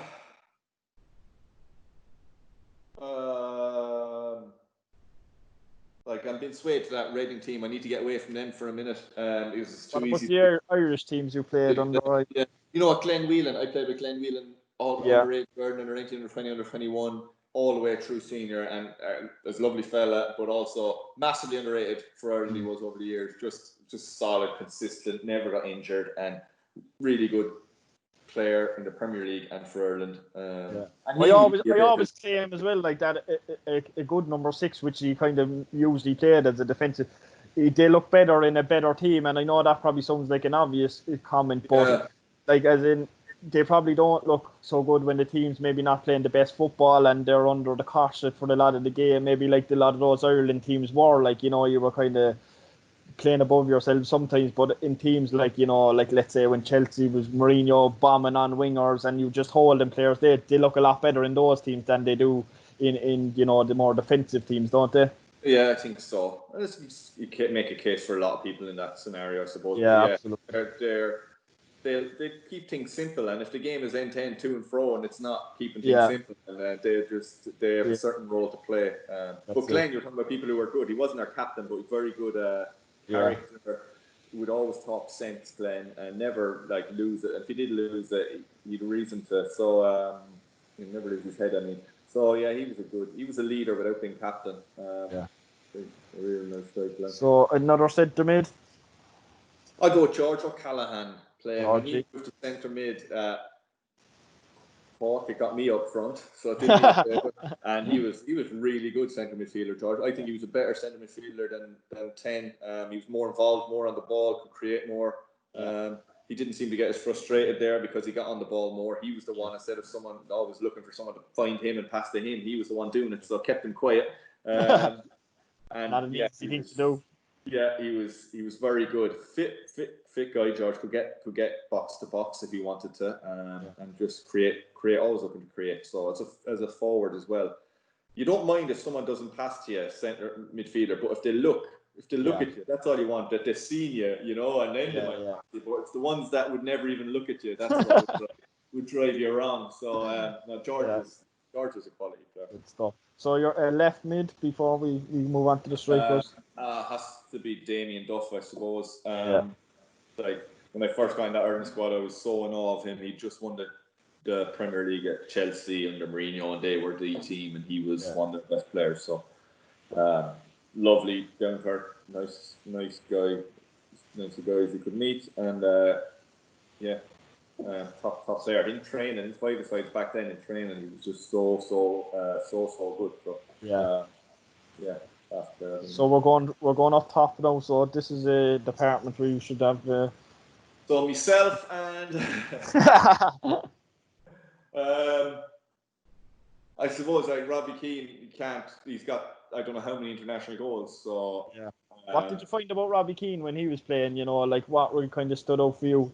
like, I'm being swayed to that Reading team. I need to get away from them for a minute. It was too easy. The Irish teams you played under? Yeah. You know what, Glenn Whelan, I played with Glenn Whelan all under 8, under 19, under 20, under 21, all the way through senior, and was a lovely fella, but also massively underrated for Ireland. He was over the years, just solid, consistent, never got injured, and really good player in the Premier League and for Ireland. I always claim as well, like that a good number 6, which he kind of usually played as a defensive. They look better in a better team, and I know that probably sounds like an obvious comment, but like, as in, they probably don't look so good when the team's maybe not playing the best football and they're under the corset for a lot of the game. Maybe like a lot of those Ireland teams were, like, you know, you were kind of playing above yourself sometimes, but in teams like, you know, like let's say when Chelsea was Mourinho bombing on wingers and you just holding players, they look a lot better in those teams than they do in you know, the more defensive teams, don't they? Yeah, I think so. You can make a case for a lot of people in that scenario, I suppose. Yeah, but absolutely. They keep things simple, and if the game is end-to-end to and fro, and it's not keeping things simple, and they have a certain role to play. But Glenn, you're talking about people who are good. He wasn't our captain, but he's very good character. He would always talk sense, Glenn, and never like lose it. If he did lose it, he'd reason to. So he'd never lose his head. I mean, so yeah, he was a leader without being captain. A real nice guy, Glenn. So another centre mid. I'd go with George O'Callaghan playing when he moved to centre mid. Cork, it got me up front, so it did me a favour. And he was really good centre midfielder, George. I think he was a better centre midfielder than 10. He was more involved, more on the ball, could create more. He didn't seem to get as frustrated there because he got on the ball more. He was the one, instead of someone always looking for someone to find him and pass to him, he was the one doing it, so it kept him quiet. And not an easy thing to do. Yeah, he was very good. Fit guy, George could get box to box if he wanted to, and just create, always looking to create. So as a forward as well, you don't mind if someone doesn't pass to you, centre midfielder, but if they look at you, that's all you want. That they see you, you know, and then they might pass you. But it's the ones that would never even look at you. That's what would drive you wrong. So no, George is a quality player. Good stuff. So you're left mid before we move on to the strikers. Has to be Damien Duff, I suppose. Like, when I first got in that Ireland squad, I was so in awe of him. He just won the Premier League at Chelsea under Mourinho, and they were the team, and he was one of the best players. So, lovely, down to earth, nice guy, nice guys you could meet, and top player in training. His 5-a-sides back then in training, he was just so good. So, So we're going off top now. So this is a department where you should have. So myself and I suppose like Robbie Keane, he's got, I don't know how many international goals. So what did you find about Robbie Keane when he was playing? You know, like what really kind of stood out for you?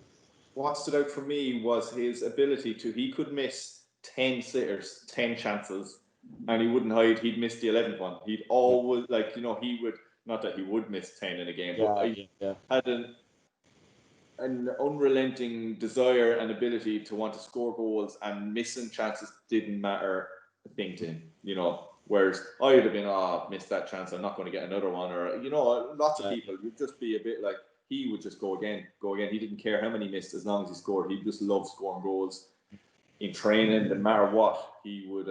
What stood out for me was his ability he could miss 10 sitters, 10 chances, and he wouldn't hide. He'd miss the 11th one. He'd always, like, you know, he would, not that he would miss 10 in a game, but he had an unrelenting desire and ability to want to score goals, and missing chances didn't matter a thing to him, you know. Whereas I would have been, missed that chance, I'm not going to get another one. Or, you know, lots of people would just be a bit like, he would just go again. He didn't care how many missed as long as he scored. He just loved scoring goals in training, no matter what. He would,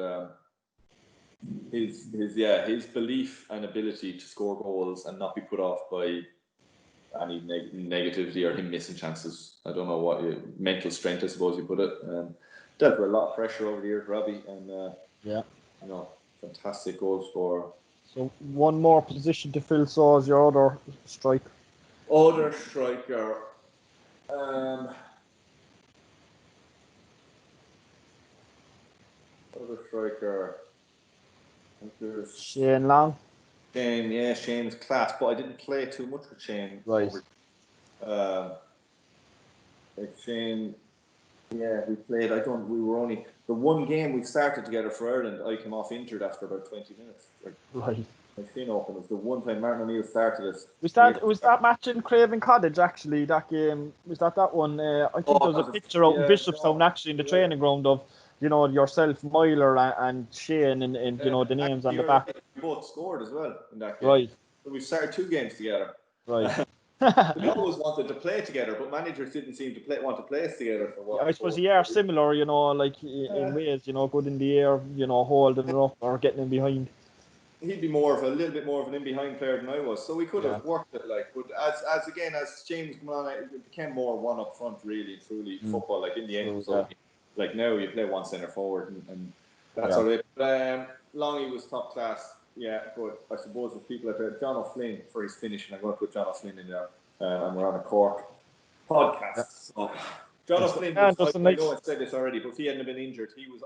his belief and ability to score goals and not be put off by any negativity or him missing chances. I don't know what mental strength, I suppose you put it. Dealt with a lot of pressure over the years, Robbie, and you know, fantastic goal scorer. So one more position to fill. So as your other striker. Other striker. Shane Long. Shane, yeah, Shane's class, but I didn't play too much with Shane. Right. Like Shane, yeah, we played. We were only the one game we started together for Ireland. I came off injured after about 20 minutes. Right. My shin open. It was the one time Martin O'Neill started it. Was that match in Craven Cottage actually? That game was that one? I think there was a picture out in Bishopstown actually in the training ground of yourself, Myler, and Shane, and the names on the back. Right. We both scored as well in that game. Right. So we started 2 games together. Right. We always wanted to play together, but managers didn't seem to want to play us together. I suppose they are similar, like in ways, good in the air, holding it up or getting in behind. He'd be a little bit more of an in-behind player than I was, so we could have worked it. But as James came on, it became more one up front, really, truly football. Like in the end, so like now you play one centre forward, and that's all it. Longy was top class, yeah. But I suppose with people like John O'Flynn for his finish, and I'm going to put John O'Flynn in there, and we're on a Cork podcast. Yeah. So John O'Flynn was, I know I said this already, but if he hadn't been injured, he was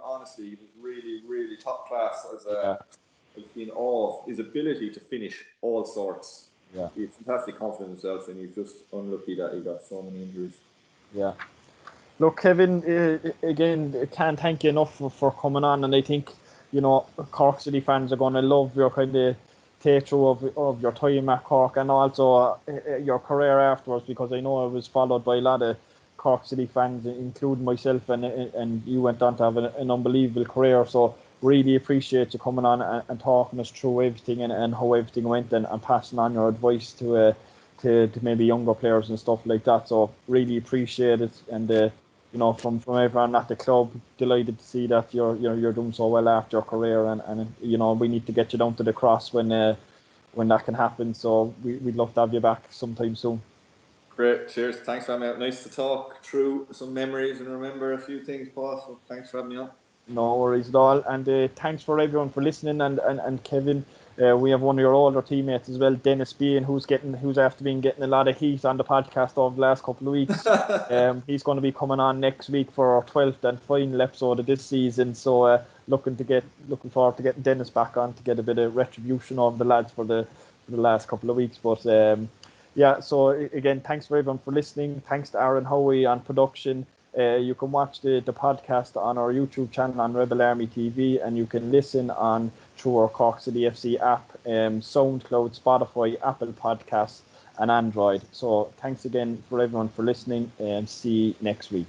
really, really top class as a. In awe of his ability to finish all sorts. Yeah. He's fantastic confident in himself, and he's just unlucky that he got so many injuries. Yeah. Look, Kevin, again, can't thank you enough for coming on, and I think, Cork City fans are going to love your kind of take through of your time at Cork and also your career afterwards, because I know it was followed by a lot of Cork City fans, including myself, and you went on to have an unbelievable career. So really appreciate you coming on and talking us through everything and how everything went and passing on your advice to maybe younger players and stuff like that. So really appreciate it, and from everyone at the club, delighted to see that you're doing so well after your career, and we need to get you down to the Cross when that can happen. So we'd love to have you back sometime soon. Great, cheers. Thanks for having me out. Nice to talk through some memories and remember a few things, Paul. So thanks for having me on. No worries at all, and thanks for everyone for listening. And Kevin, we have one of your older teammates as well, Dennis Bean, who's after been getting a lot of heat on the podcast over the last couple of weeks. He's going to be coming on next week for our 12th and final episode of this season. So looking forward to getting Dennis back on to get a bit of retribution of the lads for the last couple of weeks. But yeah, so again, thanks for everyone for listening. Thanks to Aaron Howie on production. You can watch the podcast on our YouTube channel on Rebel Army TV, and you can listen on through our Cork City FC app, SoundCloud, Spotify, Apple Podcasts, and Android. So thanks again for everyone for listening, and see you next week.